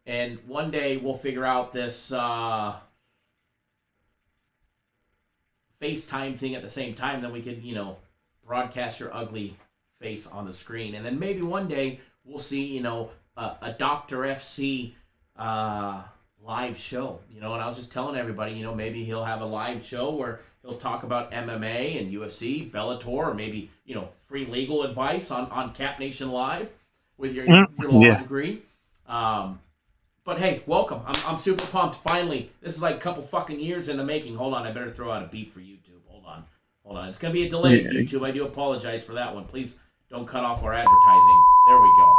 And one day we'll figure out this FaceTime thing at the same time. Then we could, broadcast your ugly face on the screen. And then maybe one day we'll see, a Dr. FC live show. And I was just telling everybody, maybe he'll have a live show where he'll talk about MMA and UFC, Bellator, or maybe, free legal advice on Cap Nation Live with your law degree. But hey, welcome. I'm super pumped. Finally, this is like a couple fucking years in the making. Hold on, I better throw out a beat for YouTube. Hold on. It's gonna be a delay, YouTube. I do apologize for that one. Please Don't cut off our advertising. There we go.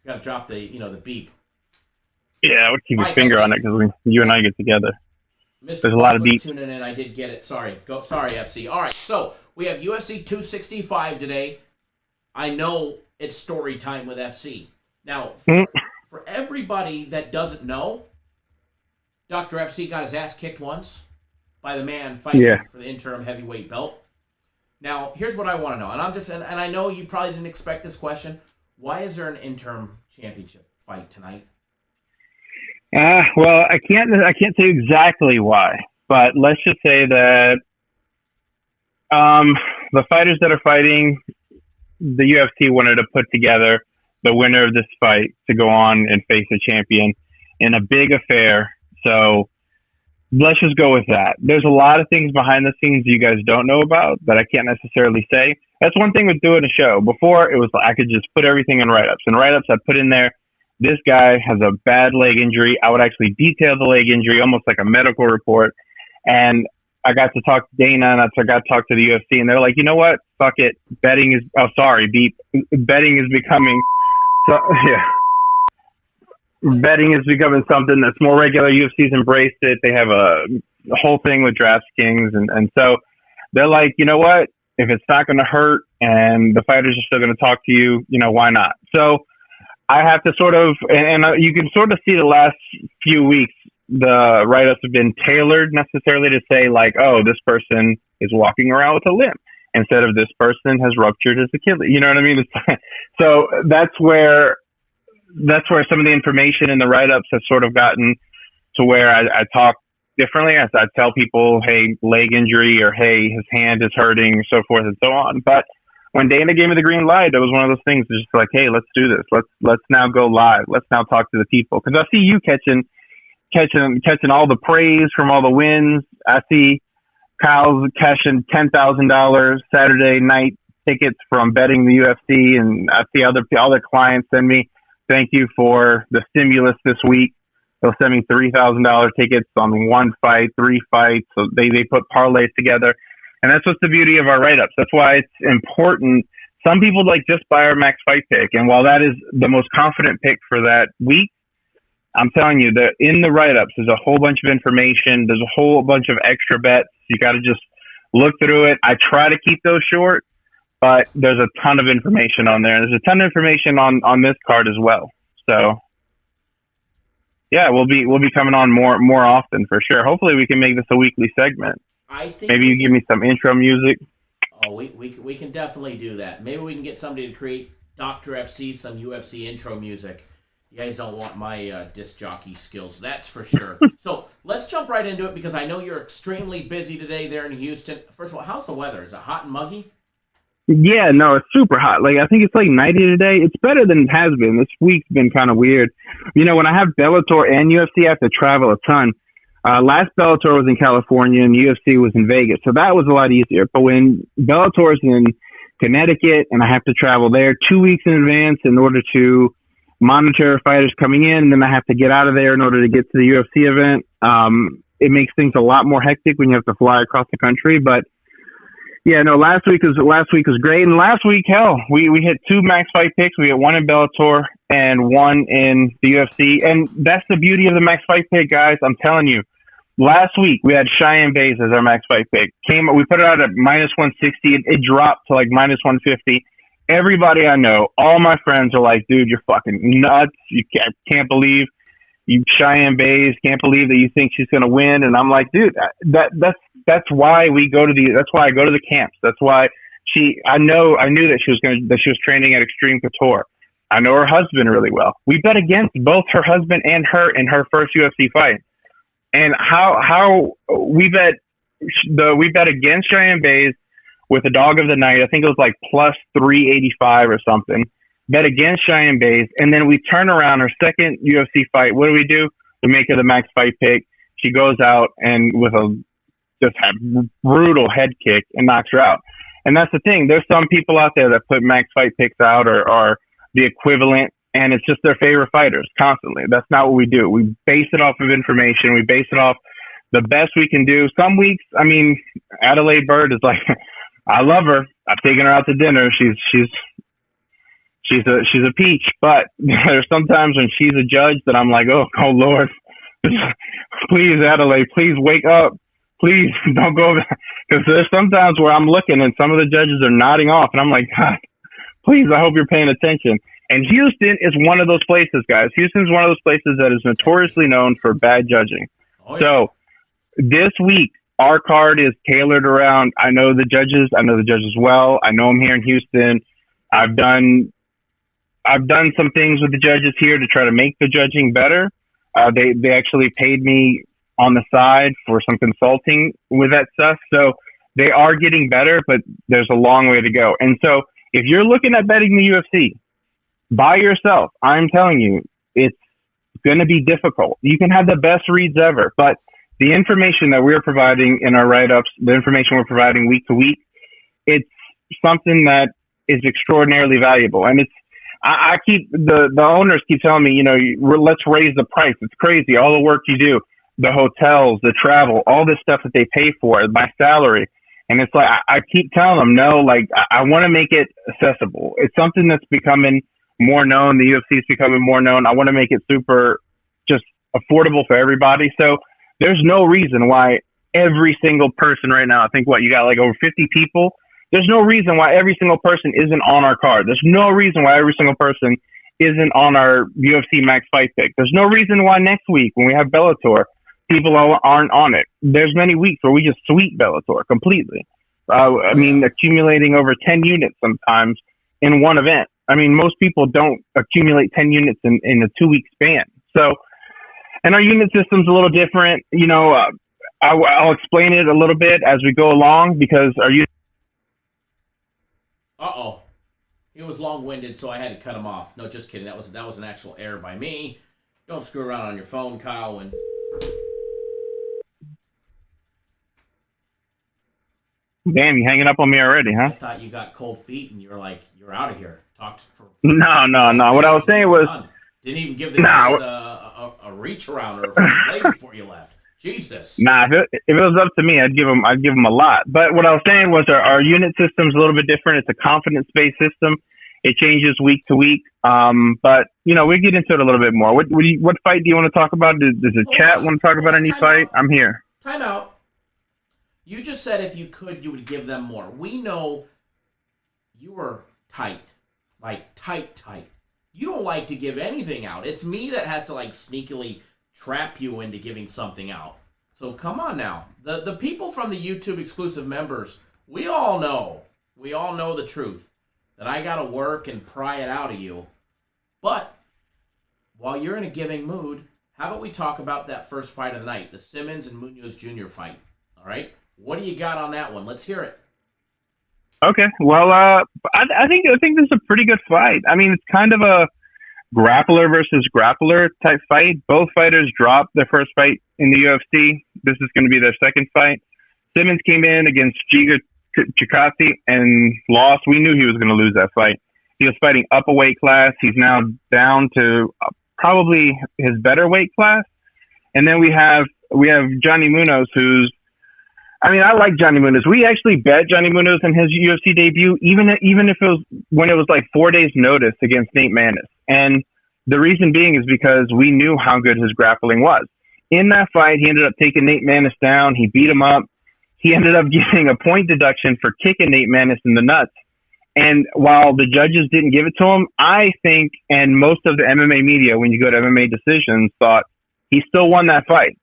Got to drop the the beep. Yeah, I would keep your Mike, finger on it because you and I get together. Mr. There's a lot of Butler beeps. tuning in. I did get it. Sorry, FC. All right, so we have UFC 265 today. I know it's story time with FC. Now, for everybody that doesn't know, Dr. FC got his ass kicked once by the man fighting for the interim heavyweight belt. Now, here's what I want to know, and I know you probably didn't expect this question. Why is there an interim championship fight tonight? Well, I can't say exactly why, but let's just say that the fighters that are fighting, the UFC wanted to put together the winner of this fight to go on and face a champion in a big affair. So let's just go with that. There's a lot of things behind the scenes you guys don't know about that I can't necessarily say. That's one thing with doing a show. Before, it was I could just put everything in write-ups. And write-ups, I'd put in there, this guy has a bad leg injury. I would actually detail the leg injury, almost like a medical report. And I got to talk to Dana, and I got to talk to the UFC, and they're like, you know what? Fuck it. Betting is betting is becoming betting is becoming something that's more regular. UFC's embraced it. They have a whole thing with DraftKings, and so they're like, you know what? If it's not going to hurt and the fighters are still going to talk to you, why not? So I have to sort of, and you can sort of see the last few weeks, the write-ups have been tailored necessarily to say like, oh, this person is walking around with a limp instead of this person has ruptured his Achilles. You know what I mean? So that's where some of the information in the write-ups has sort of gotten to where I talk differently. I tell people, hey, leg injury, or hey, his hand is hurting, or so forth and so on. But when Dana gave me the green light, it was one of those things just like, hey, let's do this. Let's now go live. Let's now talk to the people. Because I see you catching all the praise from all the wins. I see Kyle's cashing $10,000 Saturday night tickets from betting the UFC, and I see other clients send me, thank you for the stimulus this week. They'll send me $3,000 tickets on one fight, 3 fights. So they put parlays together. And that's what's the beauty of our write-ups. That's why it's important. Some people just buy our max fight pick. And while that is the most confident pick for that week, I'm telling you that in the write-ups, there's a whole bunch of information. There's a whole bunch of extra bets. You got to just look through it. I try to keep those short, but there's a ton of information on there. There's a ton of information on this card as well. So yeah, we'll be coming on more often for sure. Hopefully we can make this a weekly segment. I think maybe you give me some intro music. Oh, we can definitely do that. Maybe we can get somebody to create Dr. FC some UFC intro music. You guys don't want my disc jockey skills, that's for sure. So let's jump right into it because I know you're extremely busy today there in Houston. First of all, how's the weather? Is it hot and muggy? Yeah, no, it's super hot. I think it's 90 today. It's better than it has been. This week's been kind of weird. When I have Bellator and UFC, I have to travel a ton. Last Bellator was in California and UFC was in Vegas, so that was a lot easier. But when Bellator's in Connecticut and I have to travel there 2 weeks in advance in order to monitor fighters coming in, and then I have to get out of there in order to get to the UFC event, it makes things a lot more hectic when you have to fly across the country. But yeah, no, last week was great. And last week, hell, we hit 2 max fight picks. We hit 1 in Bellator and 1 in the UFC. And that's the beauty of the max fight pick, guys. I'm telling you. Last week, we had Cheyenne Bays as our max fight pick. We put it out at minus 160. It dropped to minus 150. Everybody I know, all my friends are like, dude, you're fucking nuts. You can't believe you Cheyenne Bays. Can't believe that you think she's going to win. And I'm like, dude, that's why that's why I go to the camps. That's why I knew that she was training at Extreme Couture. I know her husband really well. We bet against both her husband and her in her first UFC fight. And how we bet against Cheyenne Bays with a dog of the night. I think it was plus 385 or something. Bet against Cheyenne Bays, and then we turn around her second UFC fight. What do? We make her the max fight pick. She goes out and with a brutal head kick and knocks her out. And that's the thing. There's some people out there that put max fight picks out or the equivalent, and it's just their favorite fighters constantly. That's not what we do. We base it off of information. We base it off the best we can do. Some weeks, Adelaide Bird is I love her. I've taken her out to dinner. She's a peach. But there's sometimes when she's a judge that I'm like, oh Lord, please Adelaide, please wake up. Please don't go, because there's sometimes where I'm looking and some of the judges are nodding off, and I'm like, God, please, I hope you're paying attention. And Houston is one of those places, guys. Houston's one of those places that is notoriously known for bad judging. Oh, yeah. So this week, our card is tailored around, I know the judges well. I know them here in Houston. I've done some things with the judges here to try to make the judging better. They actually paid me on the side for some consulting with that stuff. So they are getting better, but there's a long way to go. And so if you're looking at betting the UFC by yourself, I'm telling you, it's going to be difficult. You can have the best reads ever, but the information that we're providing in our write-ups, the information we're providing week to week, it's something that is extraordinarily valuable. And I keep, the owners keep telling me, let's raise the price. It's crazy. All the work you do, the hotels, the travel, all this stuff that they pay for, my salary. And it's like, I keep telling them, no, like, I want to make it accessible. It's something that's becoming more known. The UFC is becoming more known. I want to make it super just affordable for everybody. So there's no reason why every single person right now, I think you got like over 50 people. There's no reason why every single person isn't on our card. There's no reason why every single person isn't on our UFC Max Fight Pick. There's no reason why next week when we have Bellator, people aren't on it. There's many weeks where we just sweep Bellator completely. Accumulating over 10 units sometimes in one event. I mean, most people don't accumulate 10 units in a 2-week span. So, and our unit system's a little different. I'll explain it a little bit as we go along because our unit. Uh-oh. He was long-winded, so I had to cut him off. No, just kidding. That was an actual error by me. Don't screw around on your phone, Kyle. Damn, you hanging up on me already, huh? I thought you got cold feet and you're out of here. Talked for No. What I was saying was, didn't even give the guys a reach around or a play before you left. Jesus. Nah, if it was up to me, I'd give them a lot. But what I was saying was our unit system's a little bit different. It's a confidence-based system. It changes week to week. But we'll get into it a little bit more. What fight do you want to talk about? Does the chat want to talk about any fight? I'm here. Time out. You just said if you could, you would give them more. We know you were tight. Like tight. You don't like to give anything out. It's me that has to sneakily trap you into giving something out. So come on now. The people from the YouTube exclusive members, we all know the truth. That I got to work and pry it out of you. But while you're in a giving mood, how about we talk about that first fight of the night, the Simmons and Munoz Jr. fight. All right? What do you got on that one? Let's hear it. Okay. Well, I think this is a pretty good fight. I mean, it's kind of a grappler versus grappler type fight. Both fighters dropped their first fight in the UFC. This is going to be their second fight. Simmons came in against Giga Chikadze and lost. We knew he was going to lose that fight. He was fighting up a weight class. He's now down to probably his better weight class. And then we have Johnny Munoz, I like Johnny Munoz. We actually bet Johnny Munoz in his UFC debut, even if it was when it was like 4 days notice against Nate Maness. And the reason being is because we knew how good his grappling was. In that fight, he ended up taking Nate Maness down. He beat him up. He ended up getting a point deduction for kicking Nate Maness in the nuts. And while the judges didn't give it to him, I think, and most of the MMA media, when you go to MMA decisions, thought he still won that fight.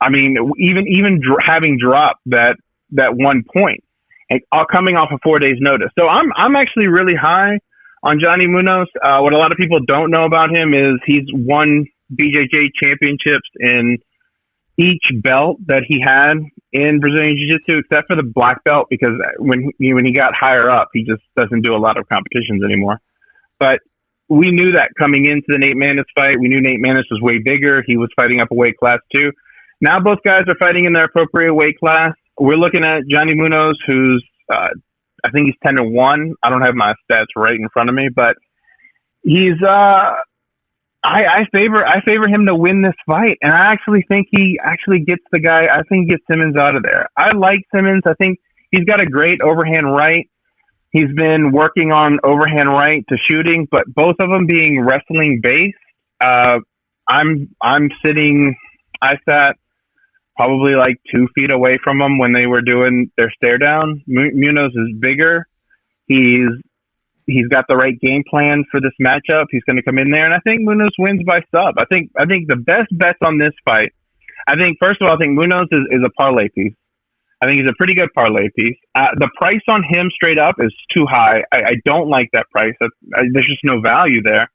I mean, even having dropped that 1 point, and coming off of 4 days notice. So I'm actually really high on Johnny Munoz. What a lot of people don't know about him is he's won BJJ championships in each belt that he had in Brazilian Jiu-Jitsu, except for the black belt, because when he got higher up, he just doesn't do a lot of competitions anymore. But we knew that coming into the Nate Maness fight. We knew Nate Maness was way bigger. He was fighting up a weight class too. Now both guys are fighting in their appropriate weight class. We're looking at Johnny Munoz, who's I think he's 10-1. I don't have my stats right in front of me, but he's I favor him to win this fight, and I actually think he actually gets the guy. I think he gets Simmons out of there. I like Simmons. I think he's got a great overhand right. He's been working on overhand right to shooting, but both of them being wrestling based. I'm sitting. I sat probably like 2 feet away from him when they were doing their stare down. Munoz is bigger. He's got the right game plan for this matchup. He's going to come in there, and I think Munoz wins by sub. I think the best bets on this fight. I think first of all, I think Munoz is a parlay piece. I think he's a pretty good parlay piece. The price on him straight up is too high. I don't like that price. There's just no value there.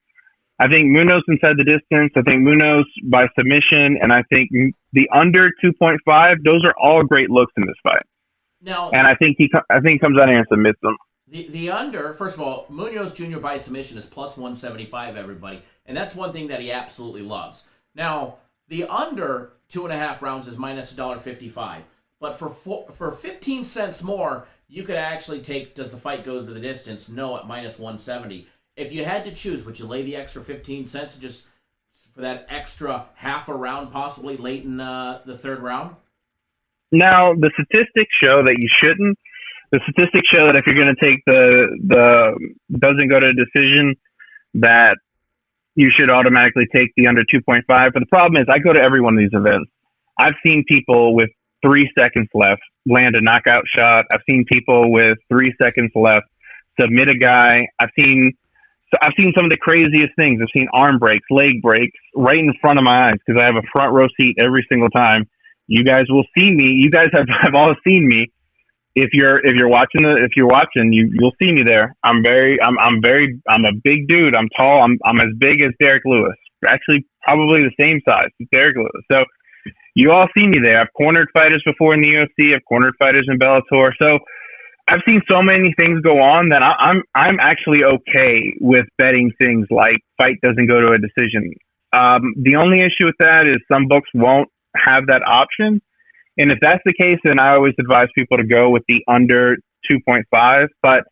I think Munoz inside the distance. I think Munoz by submission, and I think the under 2.5. Those are all great looks in this fight. Now, and I think he comes out here and submits them. The under, first of all, Munoz Jr. by submission is plus 175, everybody, and that's one thing that he absolutely loves. Now, the under 2.5 rounds is minus $1.55, but for 15 cents more, you could actually take does the fight goes to the distance? No, at minus 170. If you had to choose, would you lay the extra 15 cents just for that extra half a round, possibly late in the third round? Now, the statistics show that you shouldn't. The statistics show that if you're going to take the doesn't go to a decision, that you should automatically take the under 2.5. But the problem is, I go to every one of these events. I've seen people with 3 seconds left land a knockout shot. I've seen people with 3 seconds left submit a guy. I've seen some of the craziest things. I've seen arm breaks, leg breaks right in front of my eyes because I have a front row seat every single time. You guys will see me. You guys have all seen me. If you're watching, you'll see me there. I'm a big dude. I'm tall. I'm as big as Derek Lewis. Actually, probably the same size as Derek Lewis. So you all see me there. I've cornered fighters before in the UFC. I've cornered fighters in Bellator. So I've seen so many things go on that I'm actually okay with betting things like fight doesn't go to a decision. The only issue with that is some books won't have that option. And if that's the case, then I always advise people to go with the under 2.5. But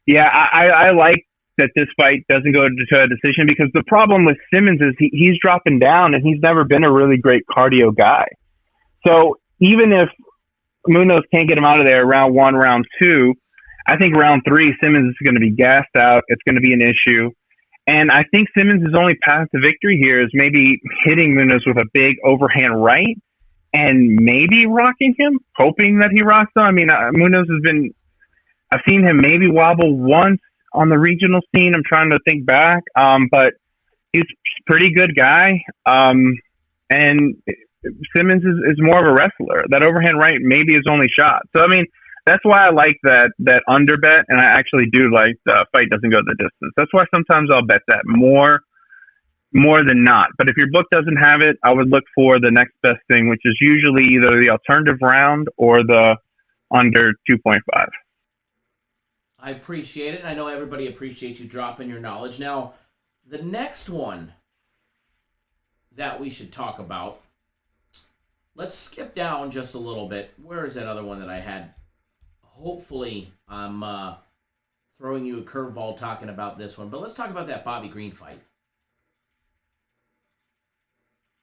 yeah, I like that this fight doesn't go to a decision because the problem with Simmons is he's dropping down and he's never been a really great cardio guy. So even if Munoz can't get him out of there round 1, round 2, I think round 3, Simmons is going to be gassed out. It's going to be an issue. And I think Simmons' only path to victory here is maybe hitting Munoz with a big overhand right and maybe rocking him, hoping that he rocks him. I mean, Munoz I've seen him maybe wobble once on the regional scene. I'm trying to think back. But he's a pretty good guy. And Simmons is more of a wrestler. That overhand right may be his only shot. So, I mean, that's why I like that under bet, and I actually do like the fight doesn't go the distance. That's why sometimes I'll bet that more than not. But if your book doesn't have it, I would look for the next best thing, which is usually either the alternative round or the under 2.5. I appreciate it. I know everybody appreciates you dropping your knowledge. Now, the next one that we should talk about, let's skip down just a little bit. Where is that other one that I had? Hopefully, I'm throwing you a curveball talking about this one. But let's talk about that Bobby Green fight.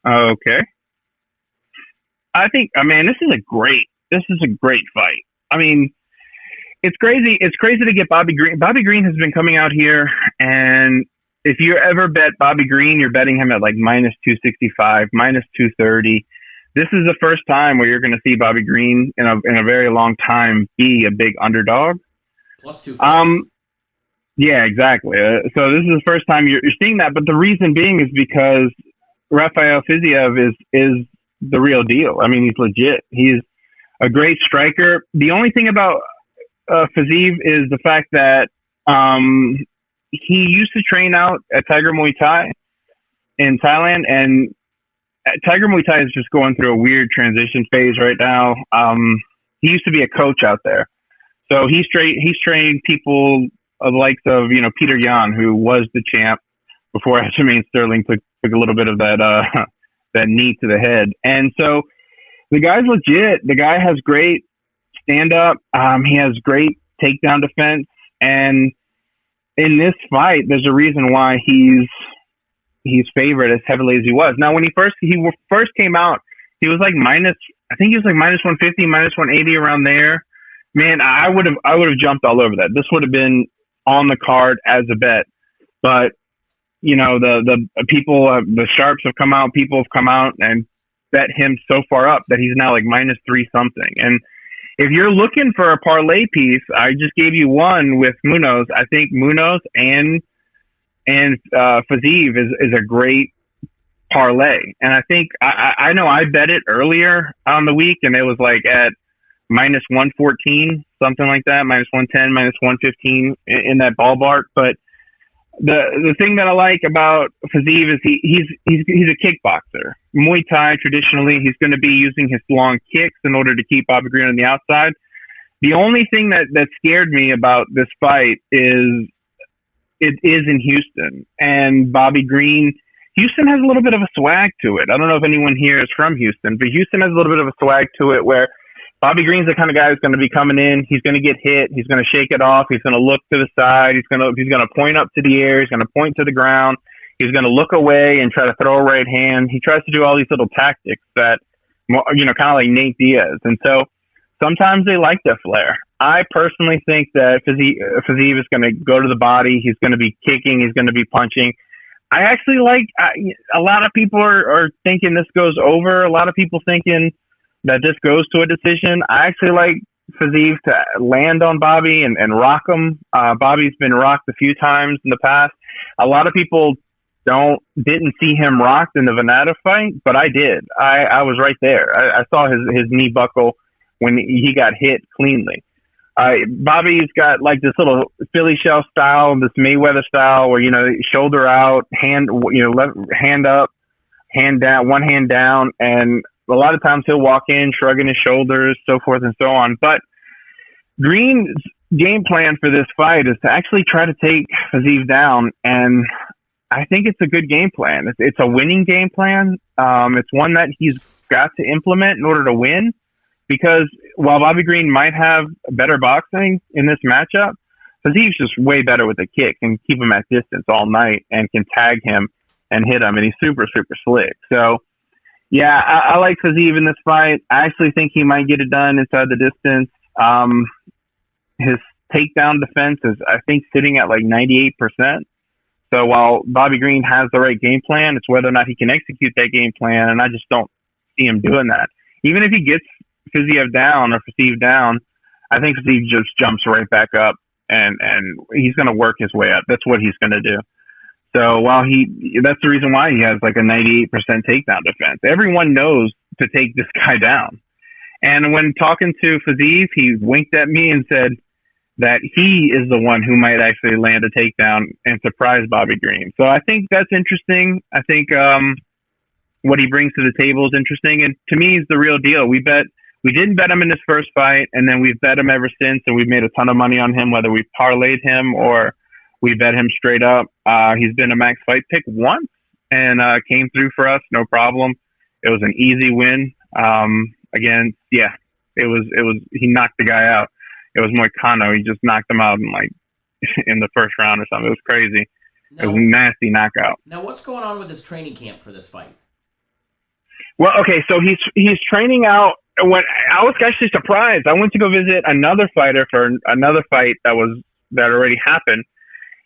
Okay. This is a great fight. I mean, it's crazy. It's crazy to get Bobby Green. Bobby Green has been coming out here, and if you ever bet Bobby Green, you're betting him at like minus 265, minus 230. This is the first time where you're going to see Bobby Green in a very long time be a big underdog. Plus 250. Yeah, exactly. So this is the first time you're seeing that. But the reason being is because Rafael Fiziev is the real deal. I mean, he's legit. He's a great striker. The only thing about Fiziev is the fact that he used to train out at Tiger Muay Thai in Thailand, and Tiger Muay Thai is just going through a weird transition phase right now. He used to be a coach out there, so he's trained people of the likes of Peter Yan, who was the champ before Aljamain Sterling took a little bit of that knee to the head. And so the guy's legit. The guy has great stand up. He has great takedown defense, and in this fight, there's a reason why he's favored as heavily as he was. Now, when he first came out, he was like minus 150, minus 180 around there. Man, I would have jumped all over that. This would have been on the card as a bet, but the people, the sharps have come out. People have come out and bet him so far up that he's now like -3 something. And if you're looking for a parlay piece, I just gave you one with Munoz. I think Munoz and Fiziev is a great parlay. And I think I know I bet it earlier on the week, and it was like at -114, something like that, -110, -115 in that ballpark. But the thing that I like about Fiziev is he's a kickboxer. Muay Thai, traditionally, he's going to be using his long kicks in order to keep Bobby Green on the outside. The only thing that scared me about this fight is it is in Houston, and Bobby Green. Houston has a little bit of a swag to it. I don't know if anyone here is from Houston, but Houston has a little bit of a swag to it where Bobby Green's the kind of guy who's going to be coming in. He's going to get hit. He's going to shake it off. He's going to look to the side. He's going to point up to the air. He's going to point to the ground. He's going to look away and try to throw a right hand. He tries to do all these little tactics that, kind of like Nate Diaz. And so sometimes they like that flair. I personally think that Fiziev is going to go to the body. He's going to be kicking. He's going to be punching. I actually like a lot of people are thinking this goes over. A lot of people thinking that this goes to a decision. I actually like Fiziev to land on Bobby and rock him. Bobby's been rocked a few times in the past. A lot of people didn't see him rocked in the Venata fight, but I did. I was right there. I saw his knee buckle when he got hit cleanly. Bobby's got like this little Philly shell style, this Mayweather style, where shoulder out, hand left hand up, hand down, one hand down, and a lot of times he'll walk in shrugging his shoulders, so forth and so on. But Green's game plan for this fight is to actually try to take Fiziev down, and I think it's a good game plan. It's a winning game plan. It's one that he's got to implement in order to win. Because while Bobby Green might have better boxing in this matchup, Fiziev's just way better with the kick and keep him at distance all night and can tag him and hit him. And he's super, super slick. So, yeah, I like Fiziev in this fight. I actually think he might get it done inside the distance. His takedown defense is, I think, sitting at like 98%. So while Bobby Green has the right game plan, it's whether or not he can execute that game plan. And I just don't see him doing that. Even if he gets Fiziev down, I think Fiziev just jumps right back up and he's going to work his way up. That's what he's going to do. So that's the reason why he has like a 98% takedown defense. Everyone knows to take this guy down. And when talking to Fiziev, he winked at me and said that he is the one who might actually land a takedown and surprise Bobby Green. So I think that's interesting. I think what he brings to the table is interesting. And to me, he's the real deal. We didn't bet him in his first fight, and then we've bet him ever since, and we've made a ton of money on him, whether we parlayed him or we bet him straight up. He's been a max fight pick once and came through for us, no problem. It was an easy win. He knocked the guy out. It was Moicano. He just knocked him out in the first round or something. It was crazy. It was a nasty knockout. Now, what's going on with his training camp for this fight? Well, okay, so he's training out. When I was actually surprised, I went to go visit another fighter for another fight that already happened,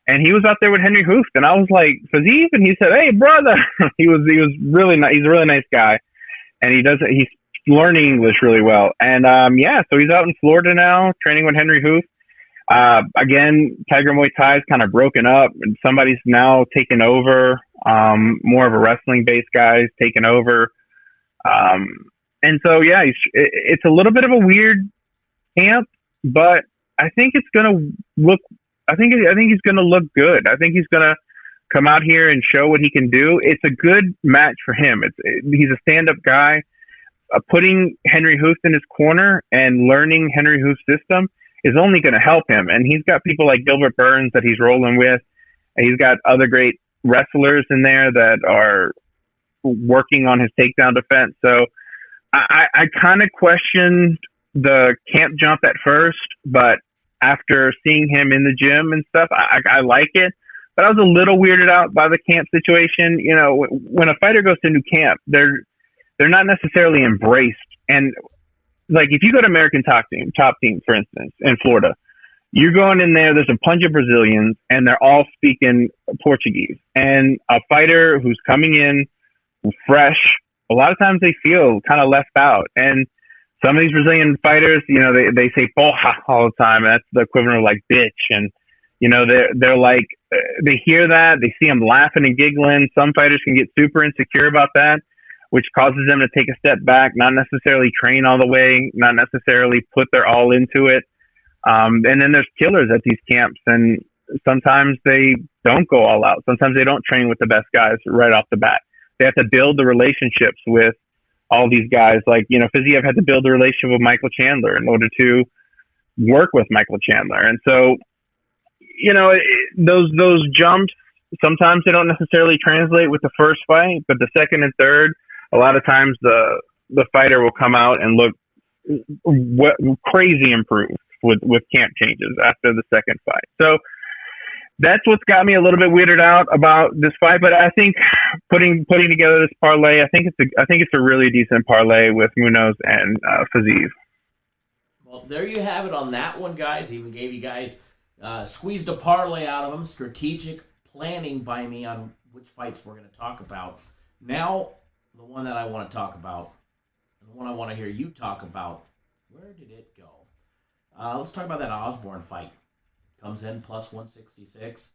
and he was out there with Henry Hooft, and I was like, Fiziev, and he said, "Hey, brother." he was really nice. He's a really nice guy, and he's learning English really well. And so he's out in Florida now, training with Henry Hooft. Again, Tiger Muay Thai's kind of broken up, and somebody's now taken over. More of a wrestling-based guy's taken over. And so, yeah, it's a little bit of a weird camp, but I think it's going to look. I think he's going to look good. I think he's going to come out here and show what he can do. It's a good match for him. He's a stand-up guy. Putting Henry Hooft in his corner and learning Henry Hoost's system is only going to help him. And he's got people like Gilbert Burns that he's rolling with, and he's got other great wrestlers in there that are working on his takedown defense. So I kind of questioned the camp jump at first, but after seeing him in the gym and stuff, I like it. But I was a little weirded out by the camp situation. When a fighter goes to new camp, they're not necessarily embraced. And like if you go to American top team, for instance, in Florida, you're going in there, there's a bunch of Brazilians, and they're all speaking Portuguese. And a fighter who's coming in fresh, a lot of times they feel kind of left out. And some of these Brazilian fighters, you know, they say porra all the time, and that's the equivalent of like bitch. And, you know, they're like, they hear that, they see them laughing and giggling. Some fighters can get super insecure about that, which causes them to take a step back, not necessarily train all the way, not necessarily put their all into it. And then there's killers at these camps, and sometimes they don't go all out. Sometimes they don't train with the best guys right off the bat. They have to build the relationships with all these guys. Like, you know, Fiziev had to build a relationship with Michael Chandler in order to work with Michael Chandler. And so, you know, those jumps, sometimes they don't necessarily translate with the first fight, but the second and third, a lot of times the fighter will come out and look crazy improved with camp changes after the second fight. So that's what's got me a little bit weirded out about this fight. But I think putting together this parlay, I think it's a really decent parlay with Munoz and Fiziev. Well, there you have it on that one, guys. Even gave you guys squeezed a parlay out of them. Strategic planning by me on which fights we're going to talk about. Now, the one that I want to talk about, the one I want to hear you talk about, where did it go? Let's talk about that Osborne fight. Comes in plus 166.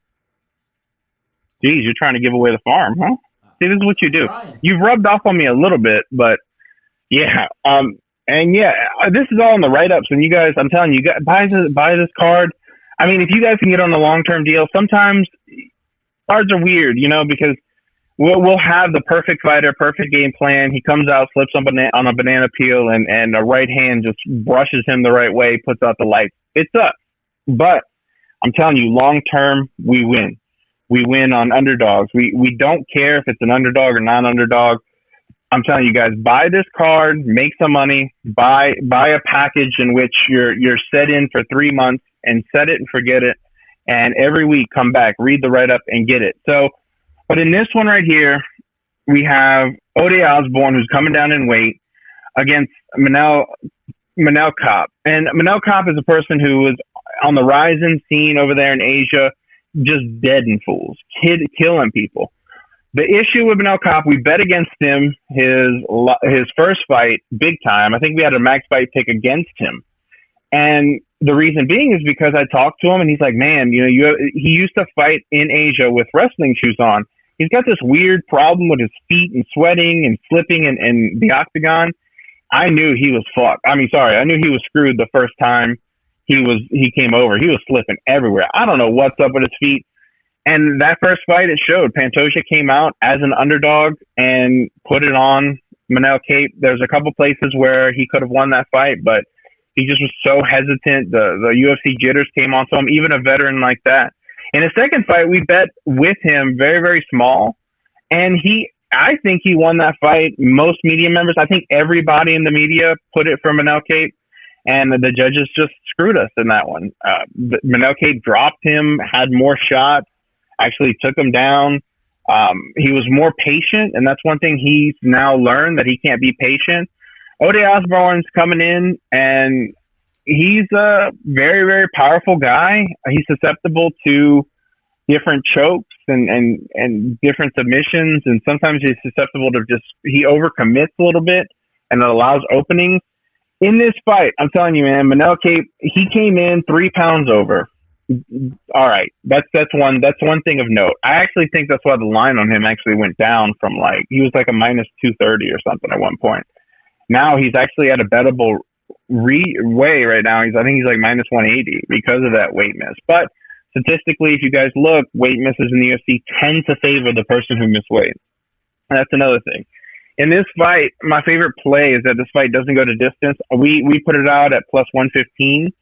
Geez, you're trying to give away the farm, huh? See, this is what you do. Trying. You've rubbed off on me a little bit, but yeah. And yeah, this is all in the write-ups. And you guys, I'm telling you, buy this card. I mean, if you guys can get on the long-term deal, sometimes cards are weird, you know, because we'll have the perfect fighter, perfect game plan. He comes out, slips on a banana peel, and a right hand just brushes him the right way, puts out the lights. It sucks. But I'm telling you, long term, we win. We win on underdogs. We don't care if it's an underdog or non-underdog. I'm telling you guys, buy this card, make some money, buy a package in which you're set in for 3 months and set it and forget it. And every week come back, read the write-up and get it. So, but in this one right here, we have Ode Osborne, who's coming down in weight, against Manel Kopp. And Manel Kopp is a person who was on the rising scene over there in Asia, just deading fools, killing people. The issue with Manel Kopp, we bet against him his first fight big time. I think we had a max fight pick against him. And the reason being is because I talked to him and he's like, man, you know, he used to fight in Asia with wrestling shoes on. He's got this weird problem with his feet and sweating and slipping in the octagon. I knew he was fucked. I knew he was screwed the first time he came over. He was slipping everywhere. I don't know what's up with his feet. And that first fight, it showed. Pantoja came out as an underdog and put it on Manel Kopp. There's a couple places where he could have won that fight, but he just was so hesitant. The UFC jitters came onto him, even a veteran like that. In the second fight, we bet with him very, very small. And I think he won that fight. Most media members, I think everybody in the media put it for Manel Kopp. And the judges just screwed us in that one. Manel Kopp dropped him, had more shots, actually took him down. He was more patient, and that's one thing he's now learned, that he can't be patient. Ode Osborne's coming in, and he's a very, very powerful guy. He's susceptible to different chokes and different submissions, and sometimes he's susceptible to he overcommits a little bit, and it allows openings. In this fight, I'm telling you, man, Manel Kopp, he came in 3 pounds over. All right, that's one thing of note. I actually think that's why the line on him actually went down from he was like a minus 230 or something at one point. Now he's actually at a bettable way right now. I think he's like minus 180 because of that weight miss. But statistically, if you guys look, weight misses in the UFC tend to favor the person who missed weight. And that's another thing. In this fight, my favorite play is that this fight doesn't go to distance. We put it out at plus 115.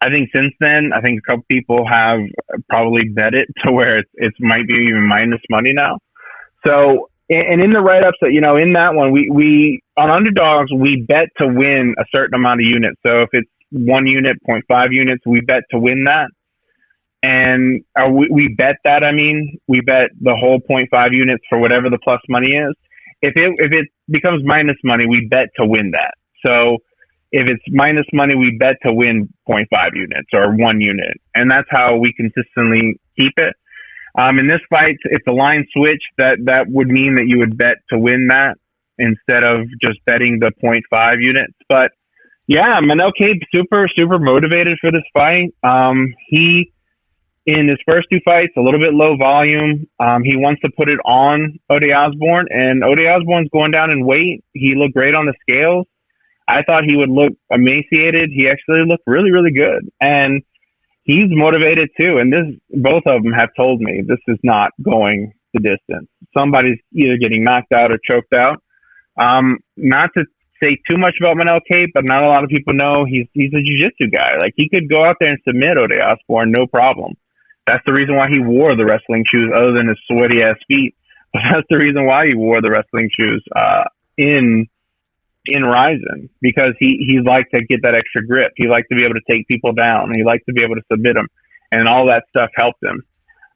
I think since then, I think a couple people have probably bet it to where it might be even minus money now. So, and in the write-ups, you know, in that one, we on underdogs, we bet to win a certain amount of units. So if it's 1 unit, 0.5 units, we bet to win that. And we bet that, we bet the whole 0.5 units for whatever the plus money is. If it becomes minus money, we bet to win that. So if it's minus money, we bet to win 0.5 units or 1 unit. And that's how we consistently keep it. In this fight, it's a line switch. That would mean that you would bet to win that instead of just betting the 0.5 units. But yeah, Manel Cape, super, super motivated for this fight. He, in his first 2 fights, a little bit low volume. He wants to put it on Ode Osborne, and Ode Osborne's going down in weight. He looked great on the scales. I thought he would look emaciated. He actually looked really, really good. And he's motivated too. And both of them have told me this is not going the distance. Somebody's either getting knocked out or choked out. Not to say too much about Manel Cape, but not a lot of people know he's a jiu-jitsu guy. Like, he could go out there and submit Ode Osborne, no problem. That's the reason why he wore the wrestling shoes, other than his sweaty ass feet. But that's the reason why he wore the wrestling shoes in Ryzen, because he liked to get that extra grip. He liked to be able to take people down. He liked to be able to submit them, and all that stuff helped him.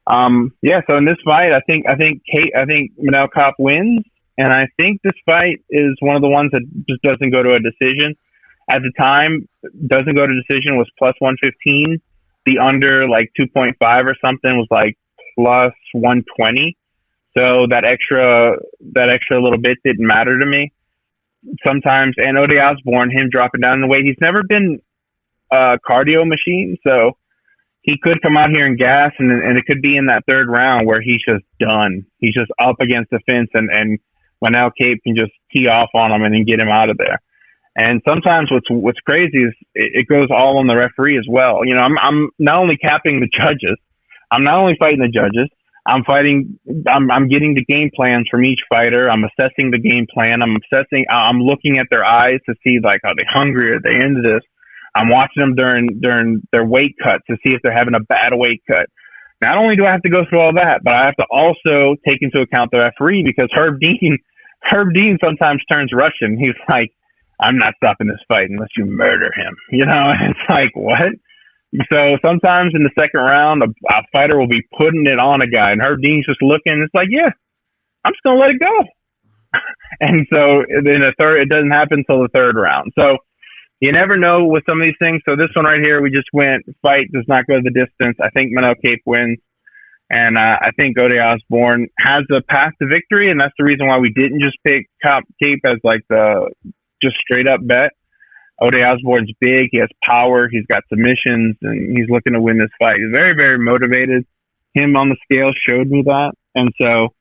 So in this fight, I think Manel Cape wins, and I think this fight is one of the ones that just doesn't go to a decision. At the time, doesn't go to decision was plus 115. The under, like 2.5 or something, was like plus 120. So that extra little bit didn't matter to me. Sometimes, and Ode Osborne, him dropping down in the weight, he's never been a cardio machine, so he could come out here and gas, and it could be in that third round where he's just done. He's just up against the fence, and Manel Cape can just tee off on him and then get him out of there. And sometimes what's crazy is it goes all on the referee as well. You know, I'm not only capping the judges, I'm not only fighting the judges, I'm getting the game plans from each fighter. I'm assessing the game plan. I'm looking at their eyes to see, like, are they hungry? Are they into this? I'm watching them during their weight cut to see if they're having a bad weight cut. Not only do I have to go through all that, but I have to also take into account the referee, because Herb Dean sometimes turns Russian. He's like, I'm not stopping this fight unless you murder him. You know, and it's like, what? So sometimes in the second round, a fighter will be putting it on a guy, and Herb Dean's just looking. It's like, yeah, I'm just going to let it go. And so in the third, it doesn't happen until the third round. So you never know with some of these things. So this one right here, we just went, fight does not go the distance. I think Manel Cape wins. And I think Ode Osborne has a path to victory, and that's the reason why we didn't just pick Cape as like the just straight up bet. Ode Osborne's big. He has power. He's got submissions, and he's looking to win this fight. He's very, very motivated. Him on the scale showed me that. And so,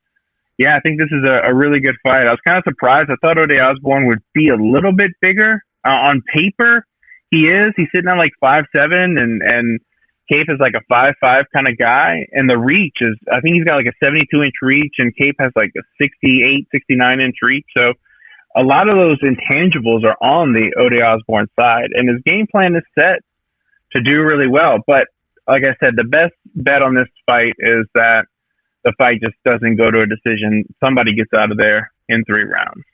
yeah, I think this is a really good fight. I was kind of surprised. I thought Ode Osborne would be a little bit bigger. On paper, he is. He's sitting at like 5'7", and Cape is like a 5'5" kind of guy. And the reach is, I think he's got like a 72-inch reach, and Cape has like a 68, 69-inch reach. So a lot of those intangibles are on the Ode Osborne side, and his game plan is set to do really well. But like I said, the best bet on this fight is that the fight just doesn't go to a decision. Somebody gets out of there in 3 rounds.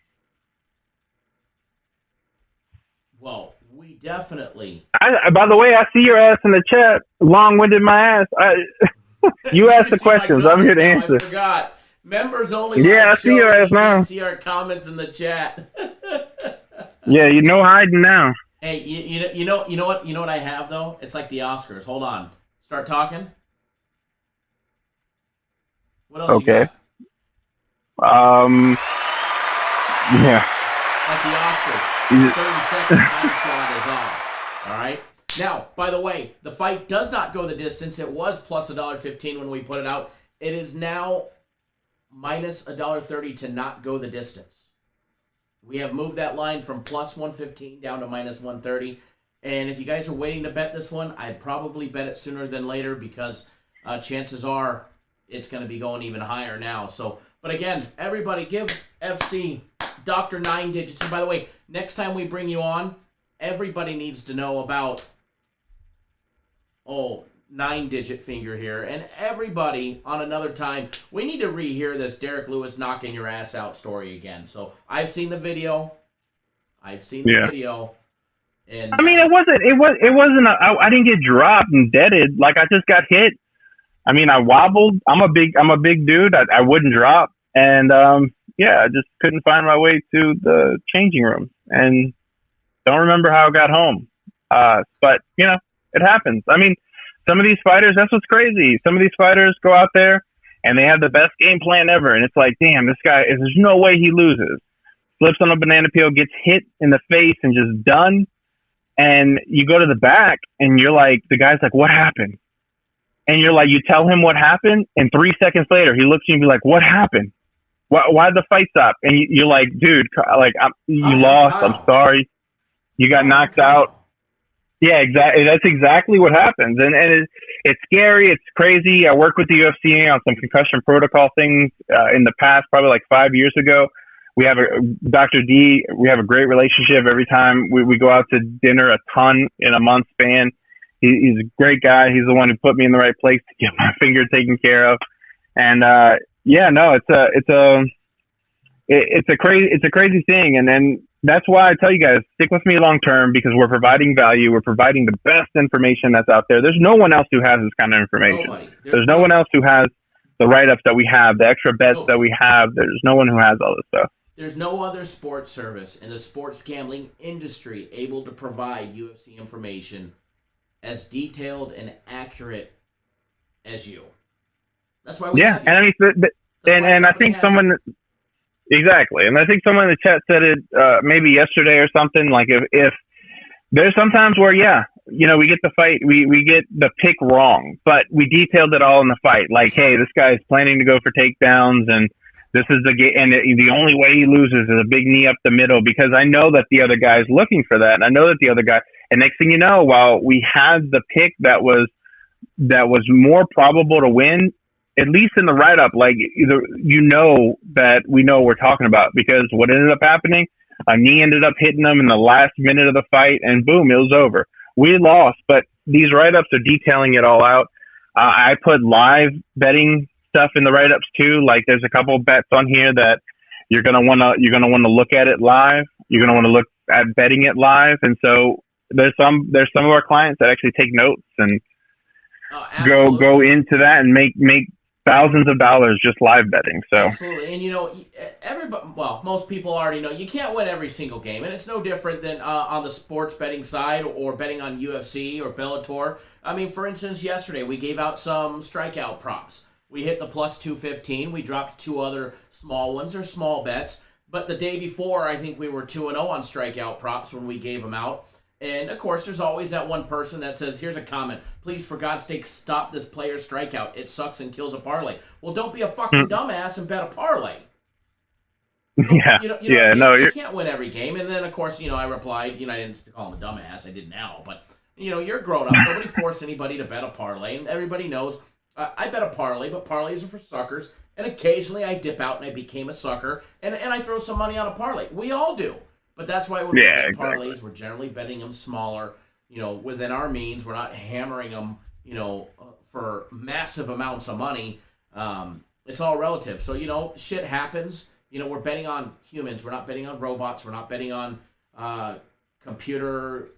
Well, we definitely. By the way, I see your ass in the chat. Long-winded my ass. You asked the questions. I'm here to answer. I forgot. Members only. Yeah, I see your ass now. See our comments in the chat. Yeah, you know hiding now. Hey, you know what I have though? It's like the Oscars. Hold on. Start talking. What else? Okay. You got? Yeah. Like the Oscars. 30-second time slot is off. All right. Now, by the way, the fight does not go the distance. It was plus $1.15 when we put it out. It is now minus $1.30 to not go the distance. We have moved that line from plus 115 down to minus 130. And if you guys are waiting to bet this one, I'd probably bet it sooner than later, because chances are it's going to be going even higher now. So, but again, everybody give FC Dr. 9 Digits. And by the way, next time we bring you on, everybody needs to know about 9-digit finger here. And everybody on another time, we need to rehear this Derek Lewis knocking your ass out story again. So I've seen the video. And I mean, I didn't get dropped and deaded. Like, I just got hit. I mean, I wobbled. I'm a big dude. I wouldn't drop. And, I just couldn't find my way to the changing room. And Don't remember how I got home. But it happens. I mean, some of these fighters, that's what's crazy. Some of these fighters go out there and they have the best game plan ever, and it's like, damn, this guy, there's no way he loses. Flips on a banana peel, gets hit in the face, and just done. And you go to the back, and you're like, the guy's like, what happened? And you're like, you tell him what happened, and 3 seconds later, he looks at you and be like, what happened? Why did the fight stop? And you're like, dude, like, you lost. I'm sorry. You got knocked out. Yeah, exactly. That's exactly what happens. And it's scary. It's crazy. I worked with the UFC on some concussion protocol things in the past, probably like 5 years ago. We have Dr. D. We have a great relationship. Every time we go out to dinner a ton in a month span. He's a great guy. He's the one who put me in the right place to get my finger taken care of. And it's a crazy thing. And then that's why I tell you guys, stick with me long term, because we're providing value. We're providing the best information that's out there. There's no one else who has this kind of information. There's no one else who has the write-ups that we have, the extra bets that we have. There's no one who has all this stuff. There's no other sports service in the sports gambling industry able to provide UFC information as detailed and accurate as you. That's why we have you. And I mean, and I think someone. Exactly. And I think someone in the chat said it maybe yesterday or something, like if there's sometimes where, we get the fight, we get the pick wrong, but we detailed it all in the fight. Like, hey, this guy's planning to go for takedowns, and this is and the only way he loses is a big knee up the middle, because I know that the other guy's looking for that. And I know that the other guy, and next thing you know, while we had the pick that was more probable to win, at least in the write-up, like, that we know what we're talking about, because what ended up happening, a knee ended up hitting him in the last minute of the fight, and boom, it was over. We lost, but these write-ups are detailing it all out. I put live betting stuff in the write-ups too. Like, there's a couple of bets on here that you're gonna want to look at it live. You're gonna want to look at betting it live, and so there's some of our clients that actually take notes and go into that and make thousands of dollars just live betting. So absolutely. And everybody, most people already know you can't win every single game, and it's no different than on the sports betting side or betting on UFC or Bellator. I mean, for instance, yesterday we gave out some strikeout props. We hit the plus 215. We dropped 2 other small ones or small bets, but the day before I think we were 2-0 on strikeout props when we gave them out. And, of course, there's always that one person that says, here's a comment, please, for God's sake, stop this player's strikeout. It sucks and kills a parlay. Well, don't be a fucking dumbass and bet a parlay. You can't win every game. And then, of course, I replied, I didn't call him a dumbass. I did now. But, you're grown up. Nobody forced anybody to bet a parlay. And everybody knows I bet a parlay, but parlays are for suckers. And occasionally I dip out and I became a sucker. And I throw some money on a parlay. We all do. But that's why when we bet parlays, we're generally betting them smaller, within our means. We're not hammering them, for massive amounts of money. It's all relative. So, shit happens. We're betting on humans. We're not betting on robots. We're not betting on computer,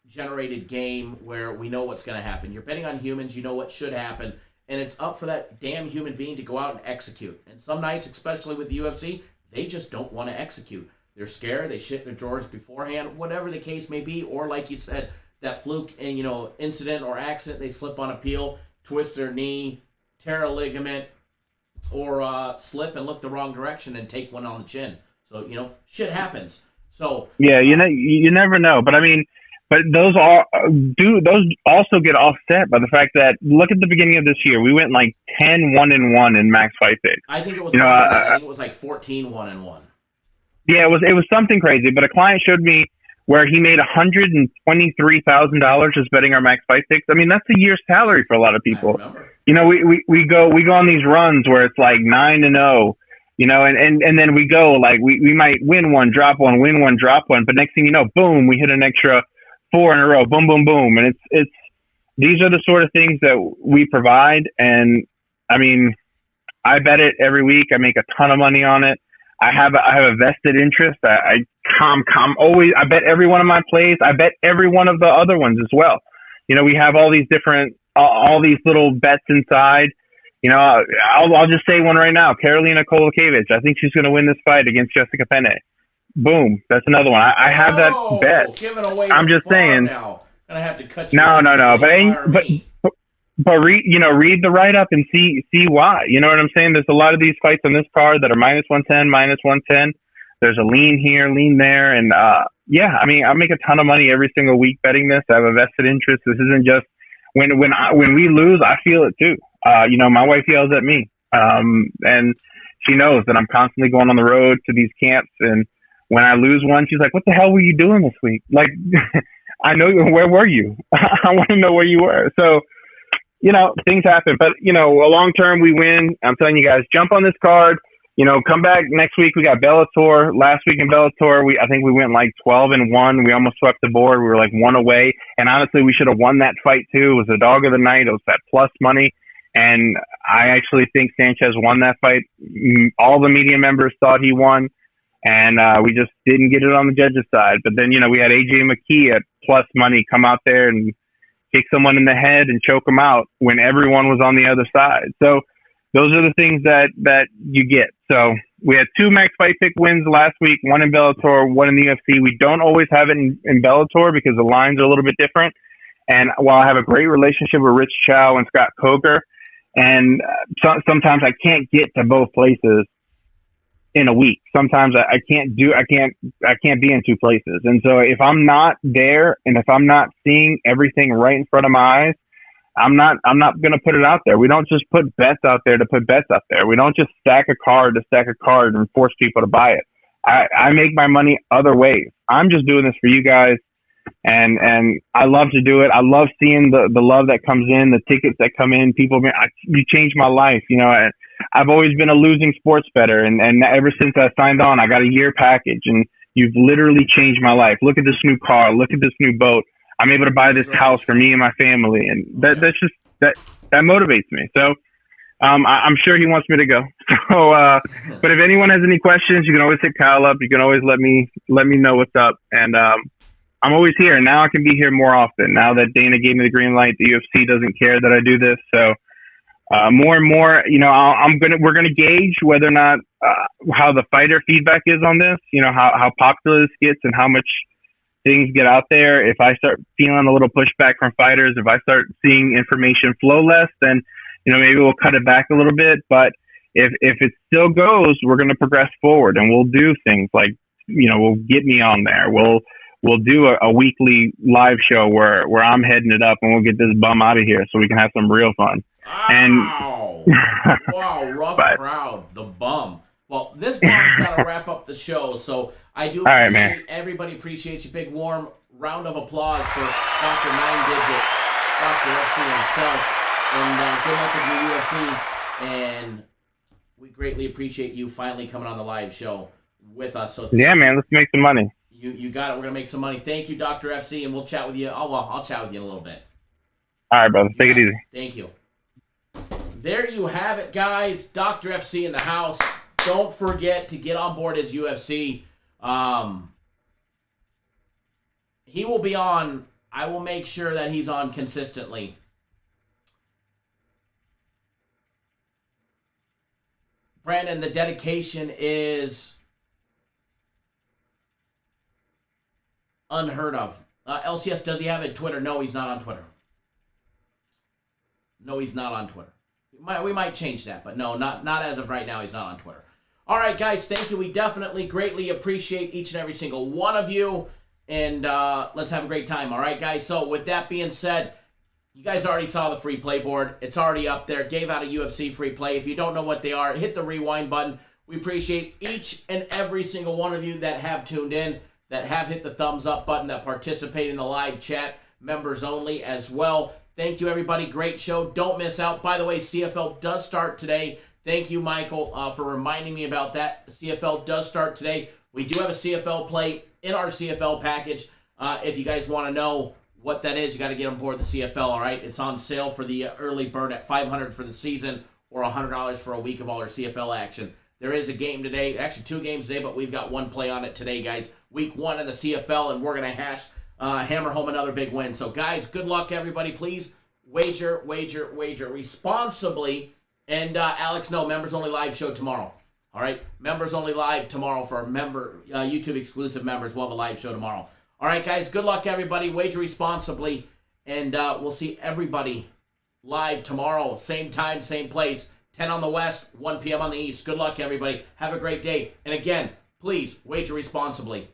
generated game where we know what's going to happen. You're betting on humans. You know what should happen. And it's up for that damn human being to go out and execute. And some nights, especially with the UFC, they just don't want to execute. They're scared. They shit their drawers beforehand, whatever the case may be. Or like you said, that fluke and incident or accident, they slip on a peel, twist their knee, tear a ligament, or slip and look the wrong direction and take one on the chin. So shit happens. So yeah, you never know. But I mean, those also get offset by the fact that look at the beginning of this year. We went like 10-1-1 in max fight picks. I think it was I think it was like 14-1-1. Yeah, it was something crazy. But a client showed me where he made $123,000 just betting our max fight picks. I mean, that's a year's salary for a lot of people. We go on these runs where it's like 9-0. And then we go like we might win one, drop one, win one, drop one, but next thing you know, boom, we hit an extra 4 in a row, boom, boom, boom. And it's these are the sort of things that we provide. And I mean, I bet it every week. I make a ton of money on it. I have a vested interest. I bet every one of my plays. I bet every one of the other ones as well. We have all these different, all these little bets inside. I'll just say one right now. Karolina Kowalkiewicz. I think she's going to win this fight against Jessica Penne. boom, that's another one. I have that bet. Giving away I'm the just farm saying. now. Gonna have to cut you No. off before you But fire me. read the write up and see why. You know what I'm saying? There's a lot of these fights on this card that are minus 110, minus 110. There's a lean here, lean there, and yeah. I mean, I make a ton of money every single week betting this. I have a vested interest. This isn't just when we lose, I feel it too. You know, my wife yells at me, and she knows that I'm constantly going on the road to these camps, and when I lose one, she's like, "What the hell were you doing this week?" Like, I know, where were you? I want to know where you were. So, you know, things happen, but you know, long term we win. I'm telling you guys, jump on this card. You know, come back next week. We got Bellator. Last week in Bellator, I think we went like 12-1. We almost swept the board. We were like one away, and honestly, we should have won that fight too. It was the dog of the night. It was that plus money. And I actually think Sanchez won that fight. All the media members thought he won, and we just didn't get it on the judges' side. But then, you know, we had AJ McKee at plus money come out there and kick someone in the head and choke them out when everyone was on the other side. So those are the things that you get. So we had 2 Max Fight Pick wins last week, 1 in Bellator, 1 in the UFC. We don't always have it in Bellator because the lines are a little bit different. And while I have a great relationship with Rich Chow and Scott Coker, and sometimes I can't get to both places in a week. Sometimes I can't be in 2 places. And so if I'm not there and if I'm not seeing everything right in front of my eyes, I'm not going to put it out there. We don't just put bets out there to put bets out there. We don't just stack a card to stack a card and force people to buy it. I make my money other ways. I'm just doing this for you guys. And I love to do it. I love seeing the love that comes in, the tickets that come in. People, you changed my life. You know, I've always been a losing sports bettor, and ever since I signed on, I got a year package, and you've literally changed my life. Look at this new car. Look at this new boat. I'm able to buy this house for me and my family, and that's just that motivates me. So I'm sure he wants me to go. So, but if anyone has any questions, you can always hit Kyle up. You can always let me know what's up, and I'm always here, and now I can be here more often. Now that Dana gave me the green light, the UFC doesn't care that I do this. So more and more, you know, we're gonna gauge whether or not how the fighter feedback is on this. You know, how popular this gets and how much things get out there. If I start feeling a little pushback from fighters, if I start seeing information flow less, then, you know, maybe we'll cut it back a little bit. But if it still goes, we're gonna progress forward, and we'll do things like, you know, we'll get me on there. We'll do a weekly live show where I'm heading it up, and we'll get this bum out of here so we can have some real fun. Wow. Wow, rough crowd, the bum. Well, this bum's got to wrap up the show, so I do appreciate everybody appreciates you. Big warm round of applause for Dr. 9-Digit, Dr. FC himself, and good luck with your UFC, and we greatly appreciate you finally coming on the live show with us. So yeah, man, let's make some money. You got it. We're going to make some money. Thank you, Dr. FC, and we'll chat with you. I'll chat with you in a little bit. All right, brother. Take it easy. Thank you. There you have it, guys. Dr. FC in the house. Don't forget to get on board his UFC. He will be on. I will make sure that he's on consistently. Brandon, the dedication is unheard of. LCS, does he have a Twitter? No, he's not on Twitter. No, he's not on Twitter. We might change that, but no, not as of right now. He's not on Twitter. All right, guys, thank you. We definitely greatly appreciate each and every single one of you, and let's have a great time. All right, guys. So with that being said, you guys already saw the free play board. It's already up there. Gave out a UFC free play. If you don't know what they are, hit the rewind button. We appreciate each and every single one of you that have tuned in, that have hit the thumbs up button, that participate in the live chat, members only as well. Thank you, everybody. Great show. Don't miss out. By the way, CFL does start today. Thank you, Michael, for reminding me about that. The CFL does start today. We do have a CFL play in our CFL package. If you guys want to know what that is, you got to get on board the CFL, all right? It's on sale for the early bird at $500 for the season or $100 for a week of all our CFL action. There is a game today, actually 2 games today, but we've got 1 play on it today, guys. Week 1 in the CFL, and we're going to hammer home another big win. So, guys, good luck, everybody. Please wager responsibly. And, Alex, no, members-only live show tomorrow. All right, members only live tomorrow for YouTube exclusive members. We'll have a live show tomorrow. All right, guys, good luck, everybody. Wager responsibly, and we'll see everybody live tomorrow. Same time, same place, 10 on the West, 1 p.m. on the East. Good luck, everybody. Have a great day. And again, please wager responsibly.